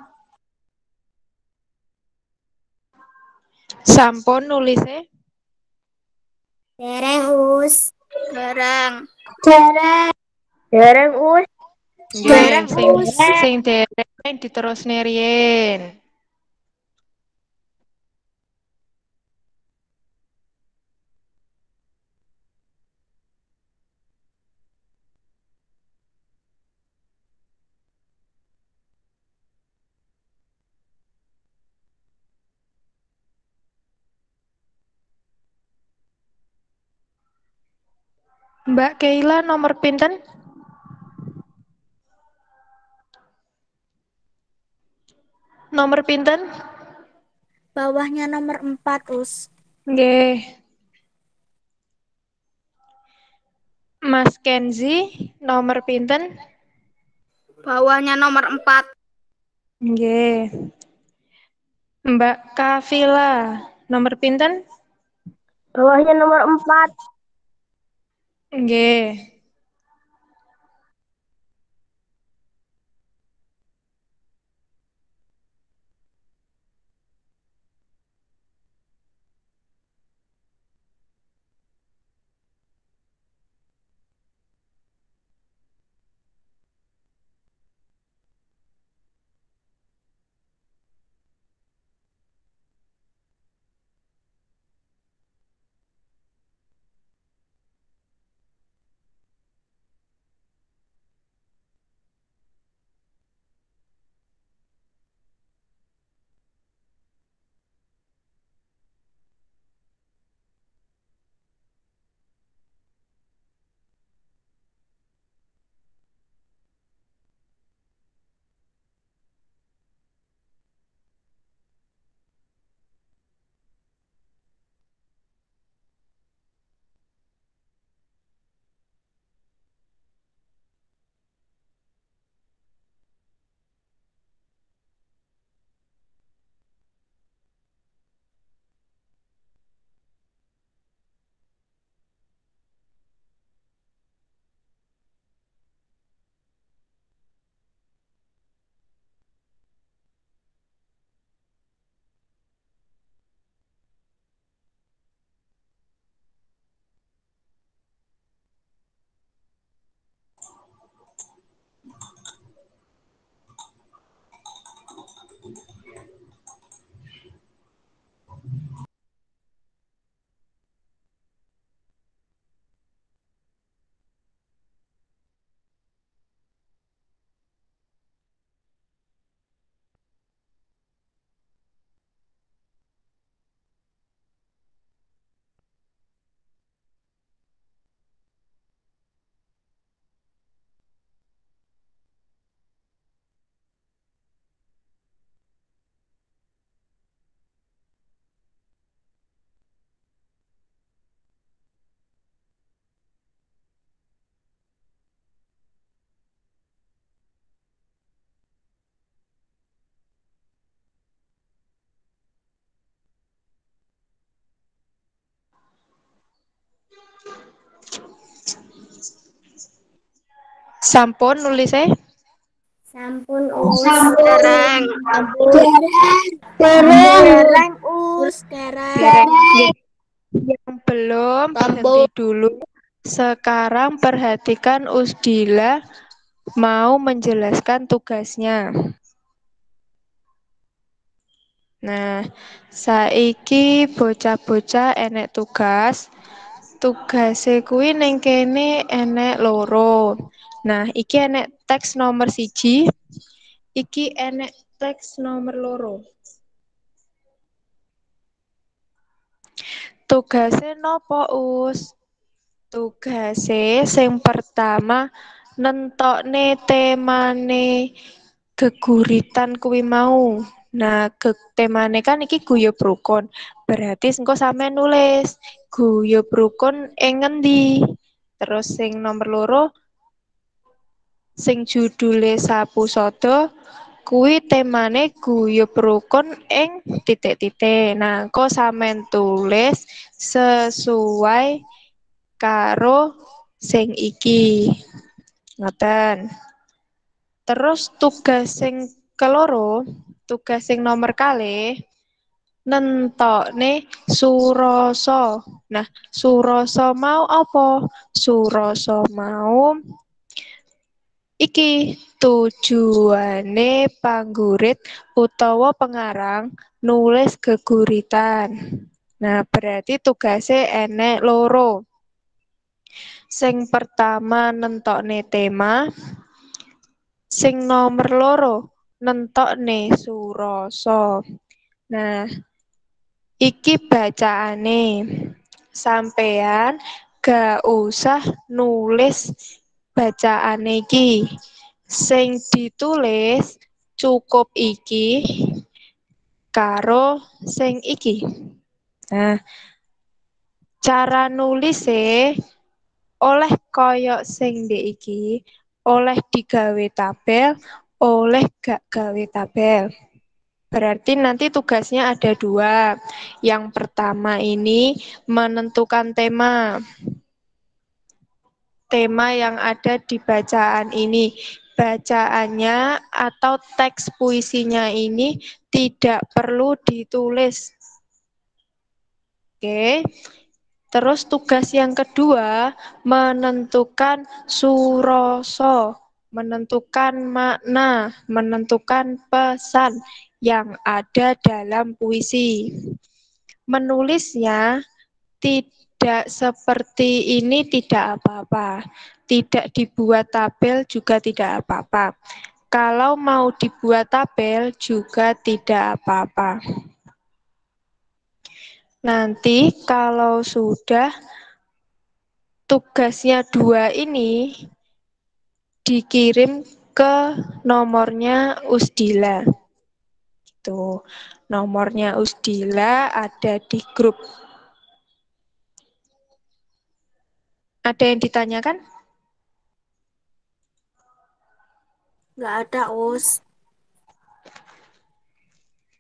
Sampun nulisnya? Dereng, Us. Barang. Dereng, Us. Nggih, sing dereng diterusne riyin. Mbak Keila nomor pinten? Nomor pinten? Bawahnya nomor 4, Us. Nggih. Mas Kenzi nomor pinten? Bawahnya nomor 4. Nggih. Mbak Kavila nomor pinten? Bawahnya nomor 4. Nggih. Sampun nulisnya? Sampun, Us. Dereng. Dereng, Us. Dereng. Yang belum berhenti dulu. Sekarang perhatikan Usdila mau menjelaskan tugasnya. Nah, saiki bocah-bocah enek tugas. Tugase kuwi ning kene enek loro. Nah, iki enek teks nomor 1, iki enek teks nomor loro. Tugase nopo, Us? Tugase sing pertama nentokne temane geguritan kuwi mau. Nah, temane kan iki guyub rukun. Berarti engko sampean nulis guyub rukun ing ngendi? Terus sing nomor loro sing judule Sapu Sada kuwi temane guyub rukun ing titik-titik. Nah, engko sampean tulis sesuai karo sing iki. Ngoten. Terus tugas sing keloro, tugas sing nomor kalih nentokne surasa. Nah, surasa mau apa? Surasa mau iki tujuane panggurit utawa pengarang nulis geguritan. Nah, berarti tugasnya enek loro. Sing pertama nentokne tema, sing nomor loro nentokne surasa. Nah, iki bacaane. Sampean gak usah nulis bacaane iki. Sing ditulis cukup iki karo sing iki. Nah, cara nulise oleh koyok sing ndek iki, oleh digawe tabel, oleh gak gawe tabel. Berarti nanti tugasnya ada 2. Yang pertama ini menentukan tema. Tema yang ada di bacaan ini. Bacaannya atau teks puisinya ini tidak perlu ditulis. Oke. Terus tugas yang kedua, menentukan surasa, menentukan makna, menentukan pesan yang ada dalam puisi. Menulisnya tidak seperti ini tidak apa-apa. Tidak dibuat tabel juga tidak apa-apa. Kalau mau dibuat tabel juga tidak apa-apa. Nanti kalau sudah tugasnya 2 ini dikirim ke nomornya Usdila. Tuh, nomornya Usdila ada di grup. Ada yang ditanyakan? Nggak ada, Us.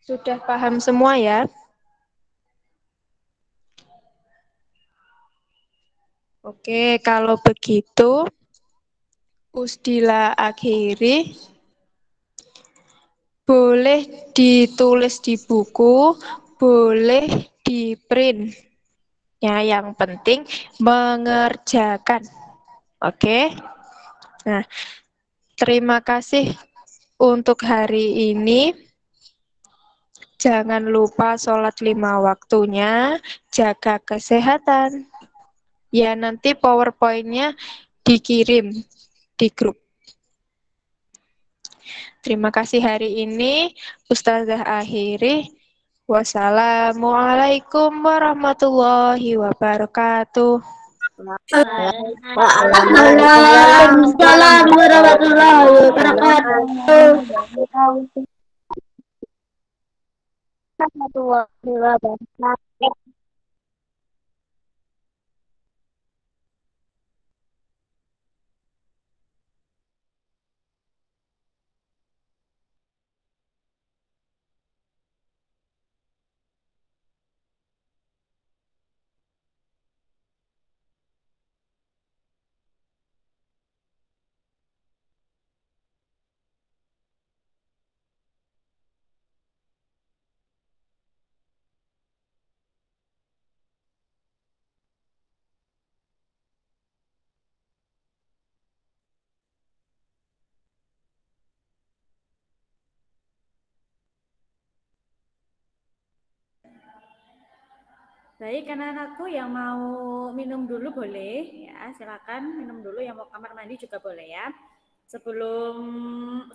Sudah paham semua ya? Oke, kalau begitu Usdila akhiri. Boleh ditulis di buku, boleh di print. Ya, yang penting mengerjakan. Oke. Nah, terima kasih untuk hari ini. Jangan lupa sholat 5 waktunya, jaga kesehatan. Ya, nanti PowerPoint-nya dikirim di grup. Terima kasih hari ini. Ustazah akhiri. Wassalamualaikum warahmatullahi wabarakatuh. Waalaikumsalam warahmatullahi wabarakatuh. Warahmatullahi wabarakatuh. Baik, anak-anakku yang mau minum dulu boleh ya, silakan minum dulu. Yang mau kamar mandi juga boleh ya. Sebelum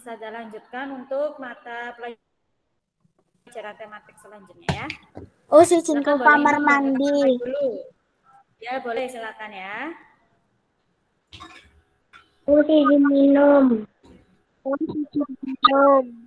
saya lanjutkan untuk mata pelajaran tematik selanjutnya ya. Oh, izin ke kamar mandi. Dulu. Ya, boleh silakan ya. Oh, izin minum. Oh, izin minum.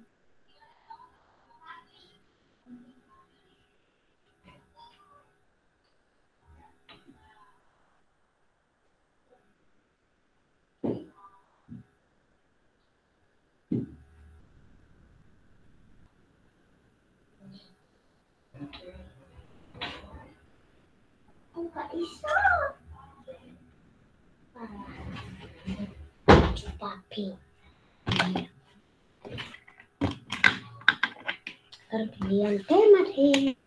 Enggak bisa. Papi. Pergilian tema deh.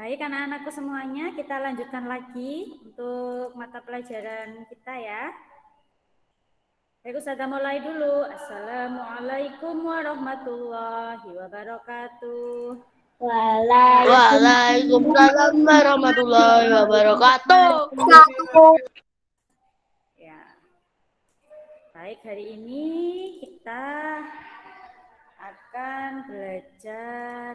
Baik, anak-anakku semuanya, kita lanjutkan lagi untuk mata pelajaran kita ya. Baik, Ustazah mulai dulu. Assalamualaikum warahmatullahi wabarakatuh. Waalaikumsalam warahmatullahi wabarakatuh. Ya. Baik, hari ini kita akan belajar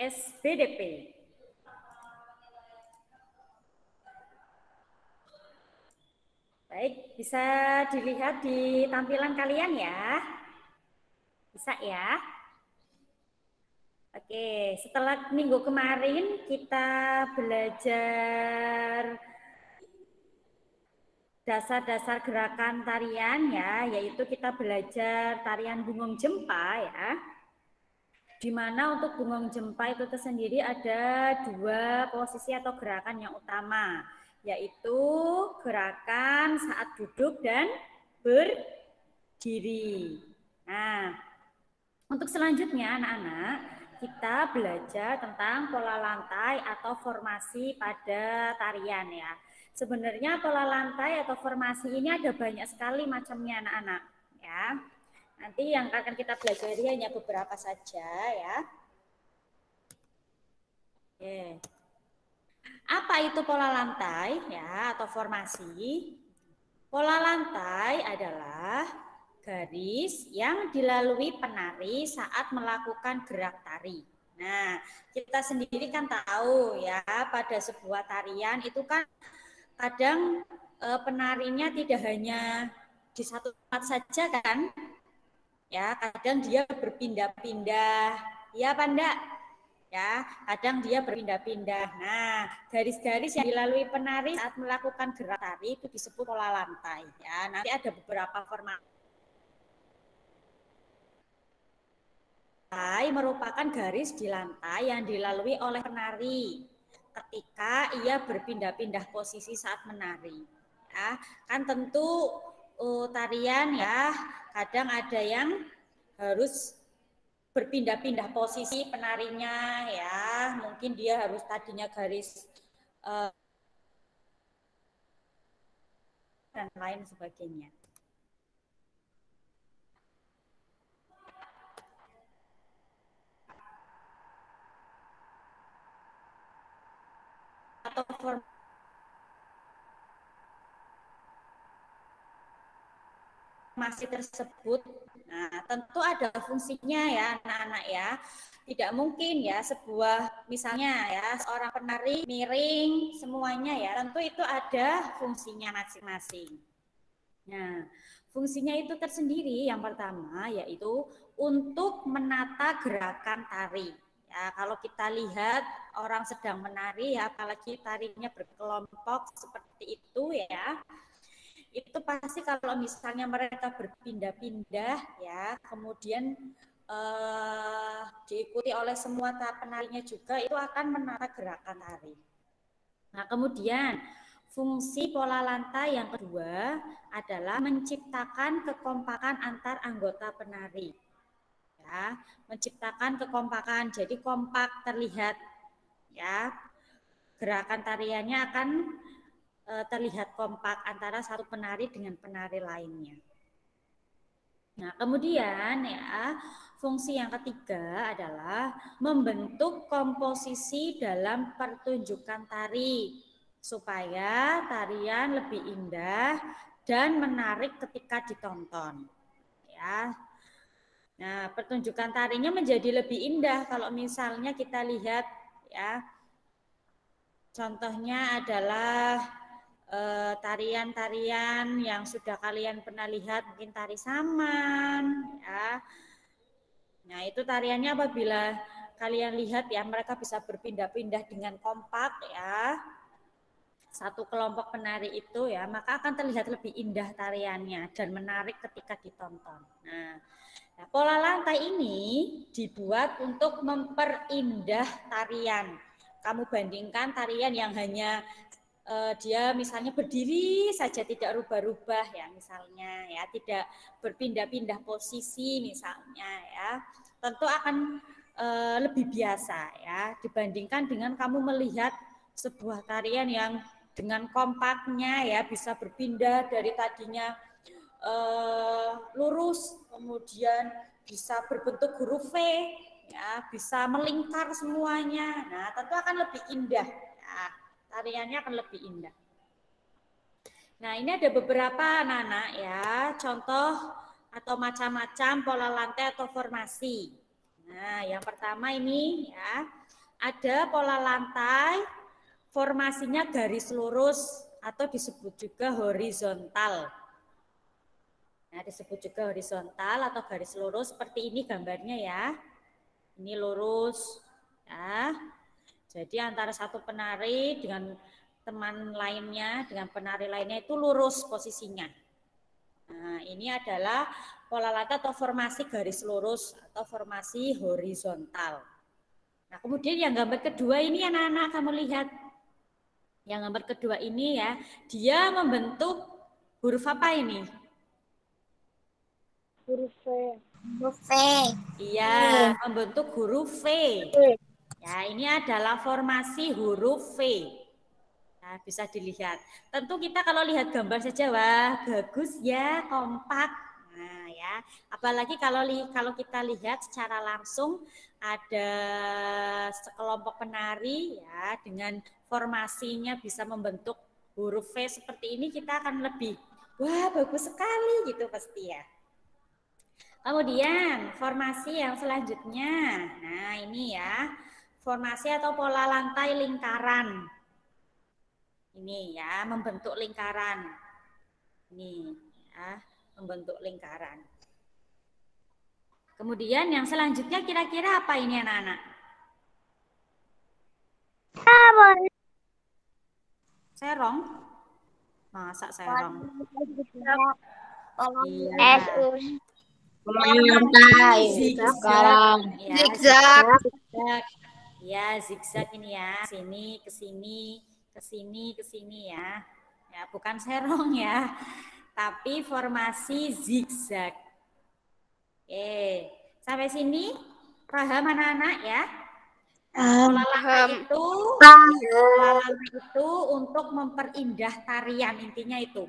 SBDP. Baik, bisa dilihat di tampilan kalian ya. Bisa ya? Oke, setelah minggu kemarin kita belajar dasar-dasar gerakan tarian ya, yaitu kita belajar tarian Bungong Jempa ya. Di mana untuk Bungong Jempa itu tersendiri ada dua posisi atau gerakan yang utama, yaitu gerakan saat duduk dan berdiri. Nah, untuk selanjutnya anak-anak, kita belajar tentang pola lantai atau formasi pada tarian ya. Sebenarnya pola lantai atau formasi ini ada banyak sekali macamnya anak-anak ya. Nanti yang akan kita pelajari hanya beberapa saja ya. Oke. Apa itu pola lantai ya atau formasi? Pola lantai adalah garis yang dilalui penari saat melakukan gerak tari. Nah, kita sendiri kan tahu ya, pada sebuah tarian itu kan kadang penarinya tidak hanya di satu tempat saja kan? Ya, kadang dia berpindah-pindah. Ya, Pak Ndak? Ya, kadang dia berpindah-pindah. Nah, garis-garis yang dilalui penari saat melakukan gerak tari itu disebut pola lantai. Ya, nanti ada beberapa formasi. Merupakan garis di lantai yang dilalui oleh penari ketika ia berpindah-pindah posisi saat menari. Ya, kan tentu tarian ya, kadang ada yang harus berpindah-pindah posisi penarinya ya, mungkin dia harus tadinya garis dan lain sebagainya. Atau formasi tersebut, nah tentu ada fungsinya ya anak-anak ya. Tidak mungkin ya sebuah misalnya ya seorang penari miring semuanya ya, tentu itu ada fungsinya masing-masing. Nah, fungsinya itu tersendiri yang pertama yaitu untuk menata gerakan tari. Ya, kalau kita lihat orang sedang menari ya, apalagi tarinya berkelompok seperti itu ya, itu pasti kalau misalnya mereka berpindah-pindah ya, kemudian diikuti oleh semua penarinya juga, itu akan menata gerakan tari. Nah, kemudian fungsi pola lantai yang kedua adalah menciptakan kekompakan antar anggota penari. Ya, menciptakan kekompakan, jadi kompak terlihat ya, gerakan tariannya akan terlihat kompak antara satu penari dengan penari lainnya. Nah, kemudian ya, fungsi yang ketiga adalah membentuk komposisi dalam pertunjukan tari supaya tarian lebih indah dan menarik ketika ditonton. Ya. Nah, pertunjukan tarinya menjadi lebih indah kalau misalnya kita lihat ya. Contohnya adalah tarian-tarian yang sudah kalian pernah lihat, mungkin tari saman ya. Nah, itu tariannya apabila kalian lihat ya, mereka bisa berpindah-pindah dengan kompak ya. Satu kelompok penari itu ya, maka akan terlihat lebih indah tariannya dan menarik ketika ditonton. Nah, pola lantai ini dibuat untuk memperindah tarian. Kamu bandingkan tarian yang hanya dia misalnya berdiri saja tidak rubah-rubah ya misalnya ya, tidak berpindah-pindah posisi misalnya ya, tentu akan lebih biasa ya dibandingkan dengan kamu melihat sebuah tarian yang dengan kompaknya ya bisa berpindah dari tadinya lurus kemudian bisa berbentuk huruf V ya, bisa melingkar semuanya. Nah, tentu akan lebih indah ya, tariannya akan lebih indah. Nah, ini ada beberapa anak-anak ya, contoh atau macam-macam pola lantai atau formasi. Nah, yang pertama ini ya, ada pola lantai, formasinya garis lurus atau disebut juga horizontal. Nah, disebut juga horizontal atau garis lurus seperti ini gambarnya ya. Ini lurus ya. Jadi antara satu penari dengan teman lainnya, dengan penari lainnya itu lurus posisinya. Nah, ini adalah pola lantai atau formasi garis lurus atau formasi horizontal. Nah, kemudian yang gambar kedua ini anak-anak kamu lihat. Yang gambar kedua ini ya, dia membentuk huruf apa ini? Huruf V. Huruf V. Iya, membentuk huruf V. Ya, ini adalah formasi huruf V. Nah, bisa dilihat. Tentu kita kalau lihat gambar saja, wah bagus ya, kompak. Nah ya, apalagi kalau kita lihat secara langsung ada sekelompok penari ya dengan formasinya bisa membentuk huruf V seperti ini, kita akan lebih wah bagus sekali gitu pasti ya. Kemudian formasi yang selanjutnya, nah ini ya formasi atau pola lantai lingkaran. Ini ya, membentuk lingkaran. Ini ya, membentuk lingkaran. Kemudian yang selanjutnya kira-kira apa ini anak-anak? Serong? Masa serong? Iya. Lantai. Zigzag. Ya, zigzag. Ya, zigzag ini ya. Sini, ke sini, ke sini, ke sini ya. Ya, bukan serong ya. Tapi formasi zigzag. Oke, sampai sini paham anak-anak ya? Pola lantai itu untuk memperindah tarian, intinya itu.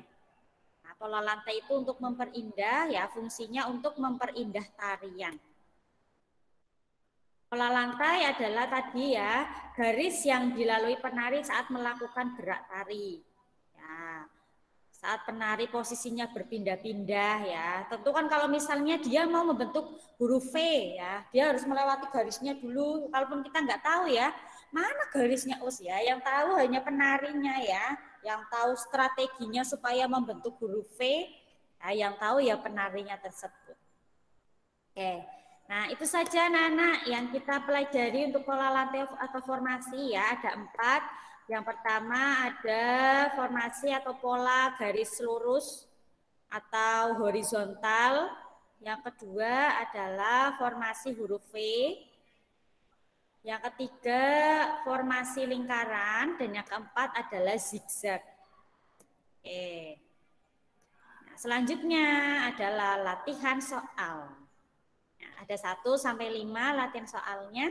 Nah, pola lantai itu untuk memperindah ya, fungsinya untuk memperindah tarian. Pola lantai adalah tadi ya, garis yang dilalui penari saat melakukan gerak tari. Ya, saat penari posisinya berpindah-pindah ya. Tentu kan kalau misalnya dia mau membentuk huruf V ya, dia harus melewati garisnya dulu. Kalaupun kita nggak tahu ya, mana garisnya ya, yang tahu hanya penarinya ya, yang tahu strateginya supaya membentuk huruf V, ya, yang tahu ya penarinya tersebut. Oke. Nah, itu saja anak-anak yang kita pelajari untuk pola lantai atau formasi ya, ada 4. Yang pertama ada formasi atau pola garis lurus atau horizontal. Yang kedua adalah formasi huruf V. Yang ketiga formasi lingkaran dan yang keempat adalah zigzag. Oke. Nah, selanjutnya adalah latihan soal. Nah, ada 1 sampai 5 latihan soalnya.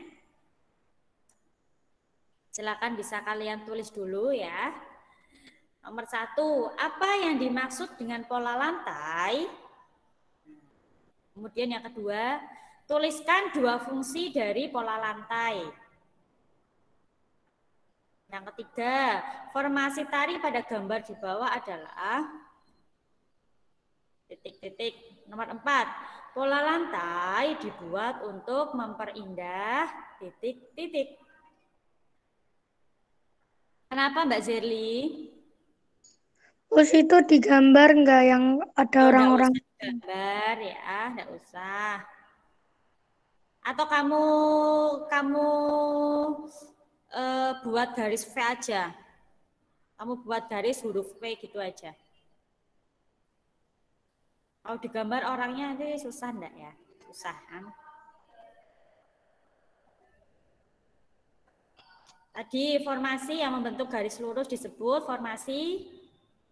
Silakan bisa kalian tulis dulu ya. Nomor 1, apa yang dimaksud dengan pola lantai? Kemudian yang kedua, tuliskan 2 fungsi dari pola lantai. Yang ketiga, formasi tari pada gambar di bawah adalah titik-titik. Nomor 4, pola lantai dibuat untuk memperindah titik-titik. Kenapa Mbak Zerli? Us itu digambar nggak yang ada orang-orang? Gambar ya, enggak usah. Atau kamu buat garis V aja. Kamu buat garis huruf V gitu aja. Kalau digambar orangnya nanti susah enggak ya? Susah kan? Tadi formasi yang membentuk garis lurus disebut formasi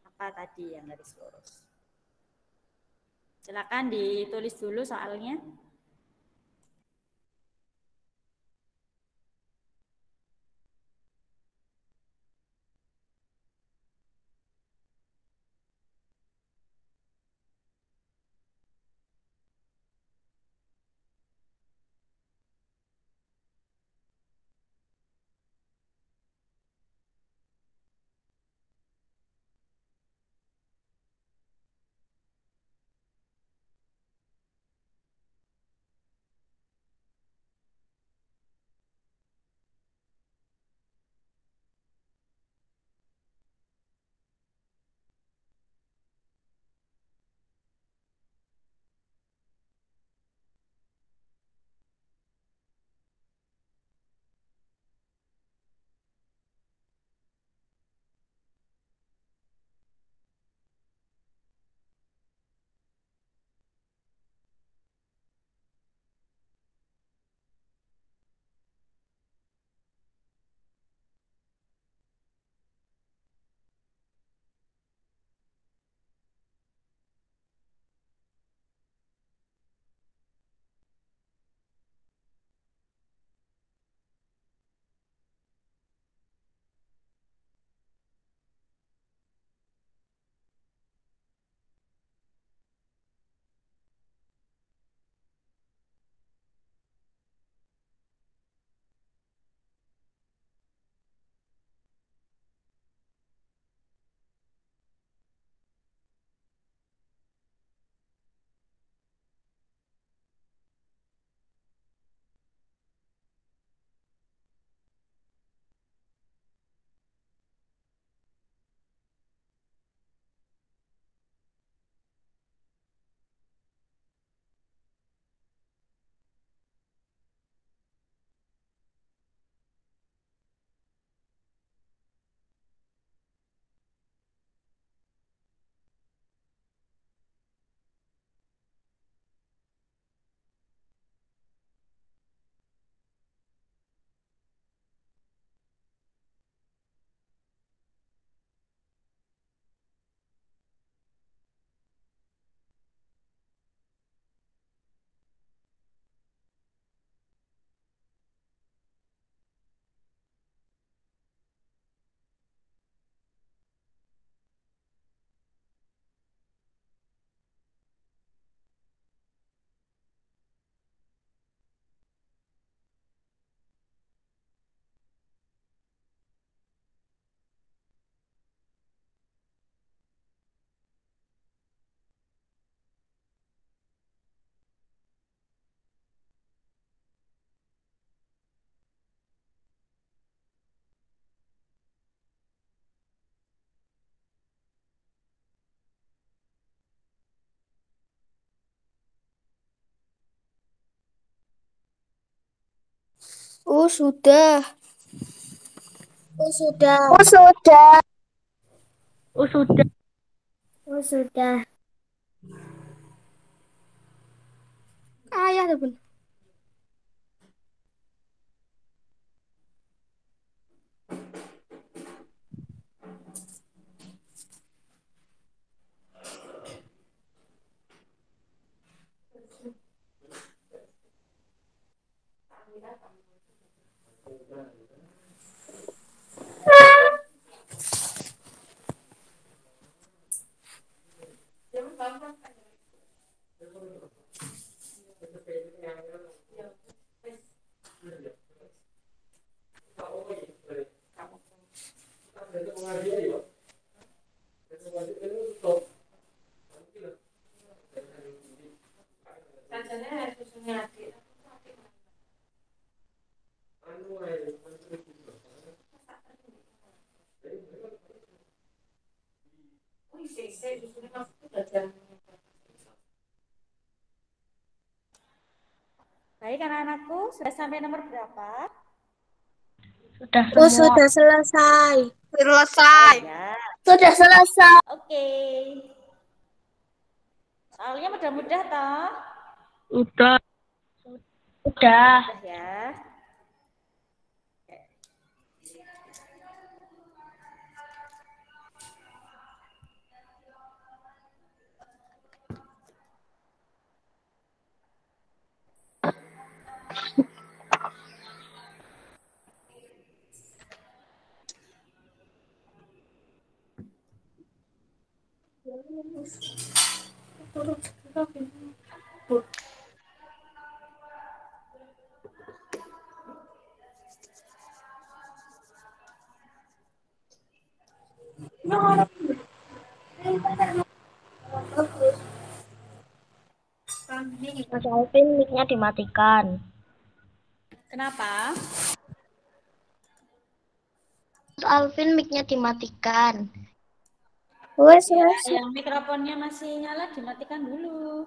apa tadi yang garis lurus? Silakan ditulis dulu soalnya. Oh, sudah. Oh, sudah. Oh sudah. Oh, sudah. Oh, sudah. Ayah tuh, Bun. Baik anak-anakku, sudah sampai nomor berapa? Sudah Oh, semua. sudah selesai. Selesai. Oh ya, Sudah selesai. oke. Soalnya mudah-mudah toh. Sudah. Sudah. Mudah ya. Mas Alvin mic-nya dimatikan. Kenapa? Mas Alvin mic-nya dimatikan. Wes, Ya, wes. yang mikrofonnya masih nyala dimatikan dulu.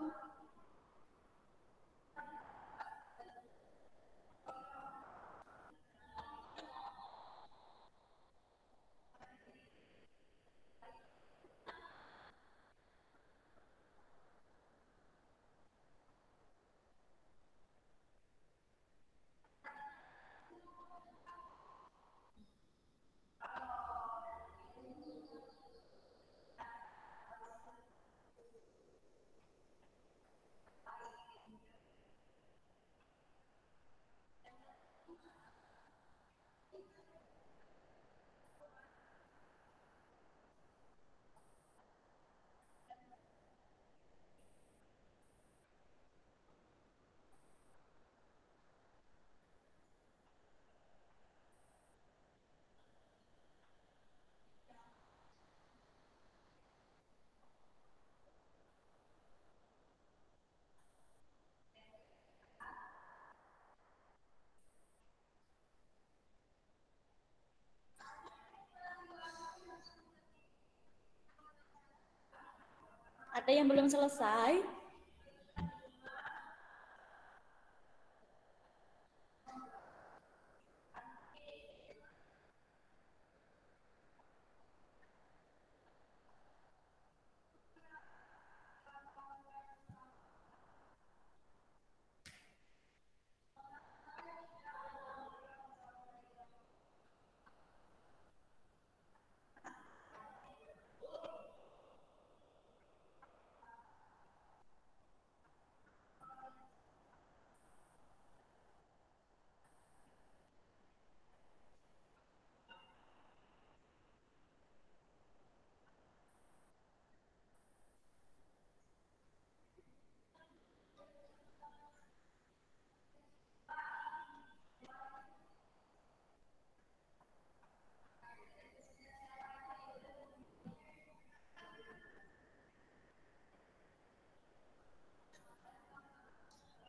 Ada yang belum selesai?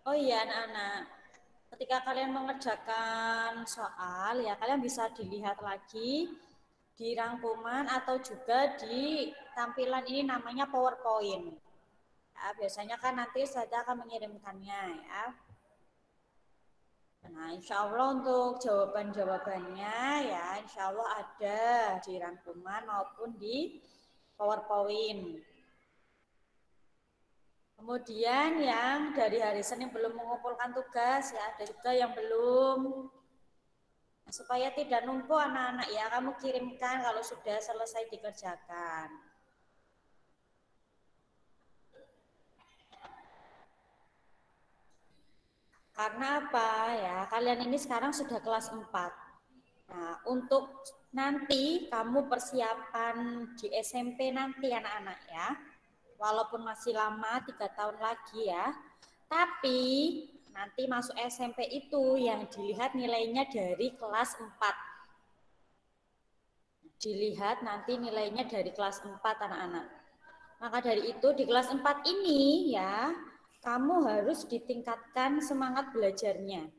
Oh iya anak-anak, ketika kalian mengerjakan soal ya kalian bisa dilihat lagi di rangkuman atau juga di tampilan ini namanya PowerPoint. Ya, biasanya kan nanti saya akan mengirimkannya ya. Nah, insya Allah untuk jawaban-jawabannya ya, insya Allah ada di rangkuman maupun di PowerPoint. Kemudian yang dari hari Senin belum mengumpulkan tugas, ya ada juga yang belum. Nah, supaya tidak numpuk anak-anak ya, kamu kirimkan kalau sudah selesai dikerjakan. Karena apa ya, kalian ini sekarang sudah kelas 4. Nah, untuk nanti kamu persiapan di SMP nanti anak-anak ya, walaupun masih lama 3 tahun lagi ya, tapi nanti masuk SMP itu yang dilihat nilainya dari kelas 4. Dilihat nanti nilainya dari kelas 4 anak-anak. Maka dari itu di kelas 4 ini ya, kamu harus ditingkatkan semangat belajarnya.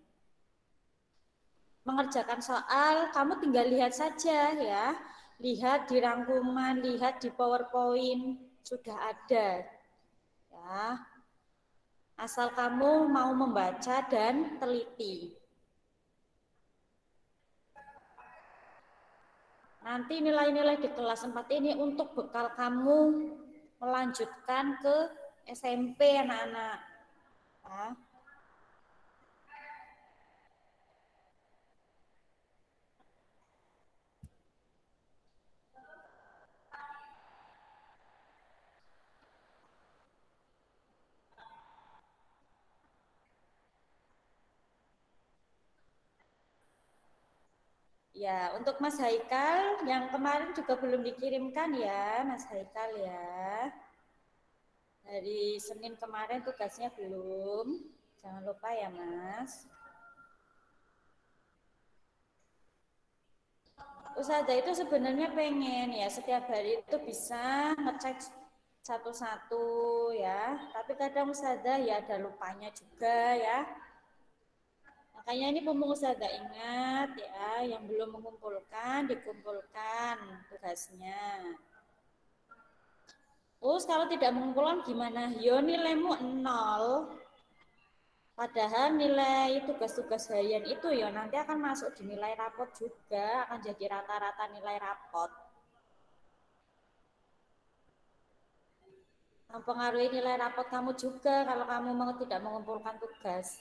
Mengerjakan soal, kamu tinggal lihat saja ya. Lihat di rangkuman, lihat di PowerPoint, sudah ada. Ya. Asal kamu mau membaca dan teliti. Nanti nilai-nilai di kelas 4 ini untuk bekal kamu melanjutkan ke SMP anak-anak. Ya. Ya, untuk Mas Haikal yang kemarin juga belum dikirimkan ya, Mas Haikal ya. Dari Senin kemarin tugasnya belum. Jangan lupa ya, Mas. Ustazah itu sebenarnya pengen ya setiap hari itu bisa ngecek satu-satu ya. Tapi kadang Ustazah ya ada lupanya juga ya. Makanya ini mumpung Ustazah ingat ya, yang belum mengumpulkan, dikumpulkan tugasnya. Terus kalau tidak mengumpulkan gimana? Yo nilaimu 0. Padahal nilai tugas-tugas harian itu ya nanti akan masuk di nilai rapot juga, akan jadi rata-rata nilai rapot. Mempengaruhi nilai rapot kamu juga kalau kamu tidak mengumpulkan tugas.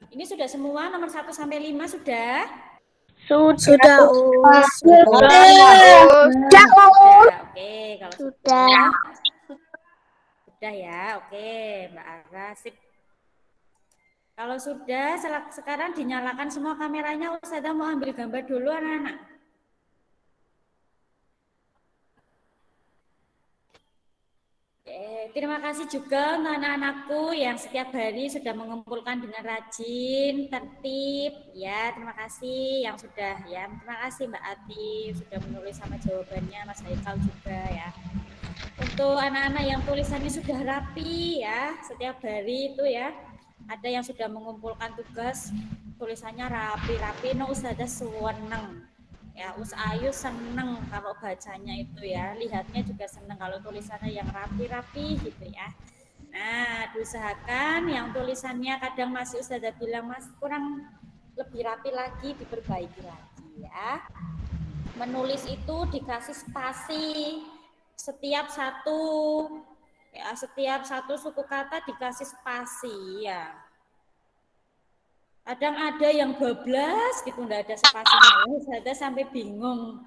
Ini sudah semua nomor 1 sampai 5 sudah? Sudah. Oke, kalau sudah ya, oke, Mbak Ara, sip. Kalau sudah, sekarang dinyalakan semua kameranya, Ustazah mau ambil gambar dulu anak-anak. Terima kasih juga untuk anak-anakku yang setiap hari sudah mengumpulkan dengan rajin, tertib. Ya, terima kasih yang sudah ya. Terima kasih Mbak Atif sudah menulis sama jawabannya, Mas Haikal juga ya. Untuk anak-anak yang tulisannya sudah rapi ya, setiap hari itu ya. Ada yang sudah mengumpulkan tugas, tulisannya rapi-rapi, no Ustazah seneng. Ya, Ayu seneng kalau bacanya itu ya, lihatnya juga seneng kalau tulisannya yang rapi-rapi gitu ya. Nah, diusahakan yang tulisannya kadang masih Ustazah bilang Mas kurang lebih rapi lagi, diperbaiki lagi ya. Menulis itu dikasih spasi setiap satu suku kata dikasih spasi ya. Kadang ada yang bablas gitu, enggak ada spasinya. Saya sampai bingung.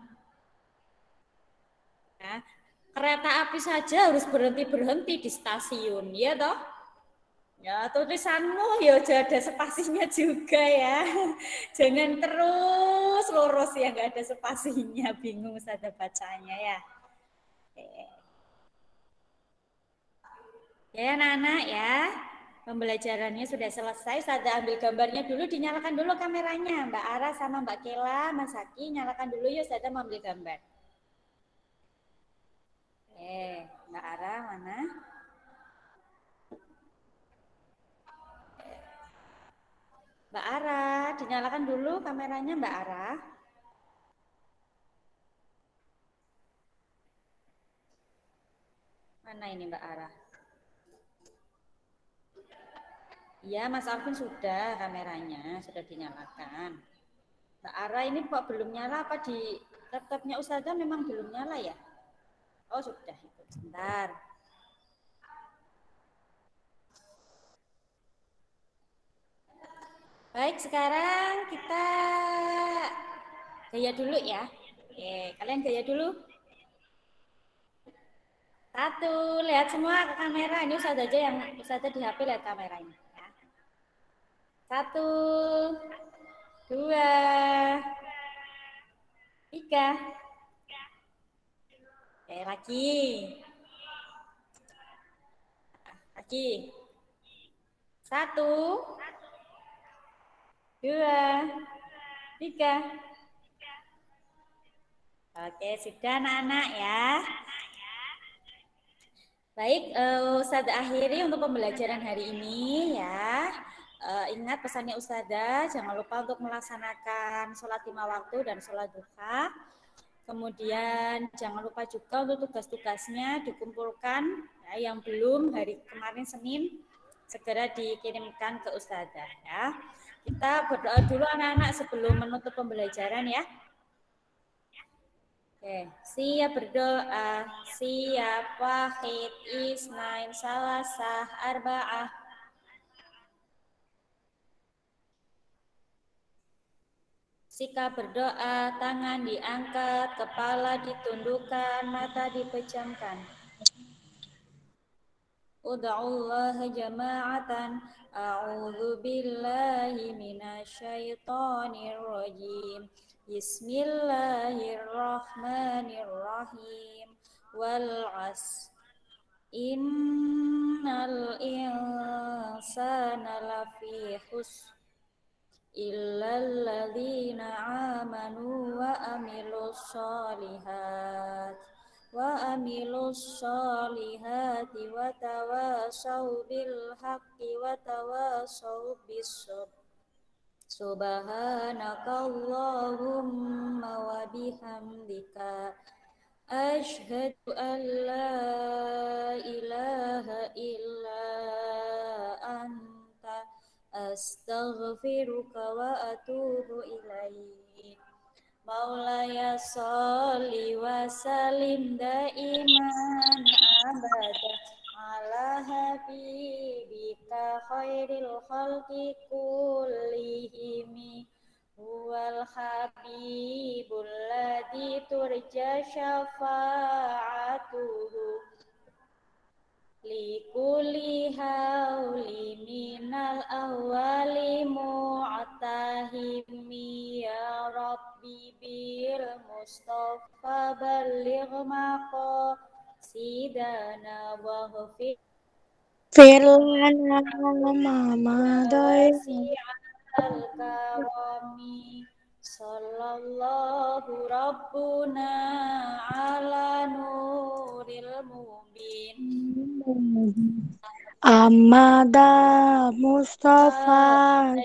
Ya, kereta api saja harus berhenti di stasiun, ya toh? Ya, tulisanmu ya ada spasinya juga ya. Jangan terus lurus ya, enggak ada spasinya, bingung saya bacanya ya. Ya, anak-anak ya. Pembelajarannya sudah selesai, Ustazah ambil gambarnya dulu, dinyalakan dulu kameranya. Mbak Ara sama Mbak Kela, Mas Haki, nyalakan dulu yuk, Ustazah mau ambil gambar. Mbak Ara mana? Mbak Ara, dinyalakan dulu kameranya Mbak Ara. Mana ini Mbak Ara? Ya, Mas Alvin sudah kameranya, sudah dinyalakan. Mbak Ara ini kok belum nyala, apa di laptopnya Ustazah memang belum nyala ya? Oh sudah, itu sebentar. Baik, sekarang kita gaya dulu ya. Oke, kalian gaya dulu. Satu, lihat semua ke kamera. Ini Ustazah aja yang Ustazah di HP lihat kamera ini. Ya. Satu, dua, tiga. Oke, lagi. Lagi. Satu, dua, tiga. Oke, sudah anak-anak ya. Baik, Ustazah akhiri untuk pembelajaran hari ini ya. Ingat pesannya Ustazah, jangan lupa untuk melaksanakan sholat 5 waktu dan sholat duha. Kemudian jangan lupa juga untuk tugas-tugasnya dikumpulkan ya, yang belum hari kemarin Senin segera dikirimkan ke Ustazah ya. Kita berdoa dulu anak-anak sebelum menutup pembelajaran ya. Oke, siap berdoa, siap wahid, isnain, salasah, arba'ah. Sikap berdoa, tangan diangkat, kepala ditundukkan, mata dipejamkan. Ud'ullaha jama'atan, a'udzu billahi minasyaitonir rajim. Bismillahirrahmanirrahim. Wal 'asr. Innal insana lafi khusr. Illal ladzina amanu wa amilus sholihat. Wa amilus sholihati wa tawasaw bil haqqi wa tawasaw bis sabr. Subhanakallahumma wa bihamdika asyhadu an la ilaha illa anta astaghfiruka wa atubu ilaik. Maulaya sholli wa salim daiman abada ala habibika khairil khalqi kullihimi huwal habibul ladzi turja syafa'atuhu likulli hauli minal awwali mu'tahimi ya rabbi bil mustafa balligh maqasidana wa ghfir Firlana Muhammadai wasi'al karami sallallahu rabbuna ala nuril mubin Amada Mustafa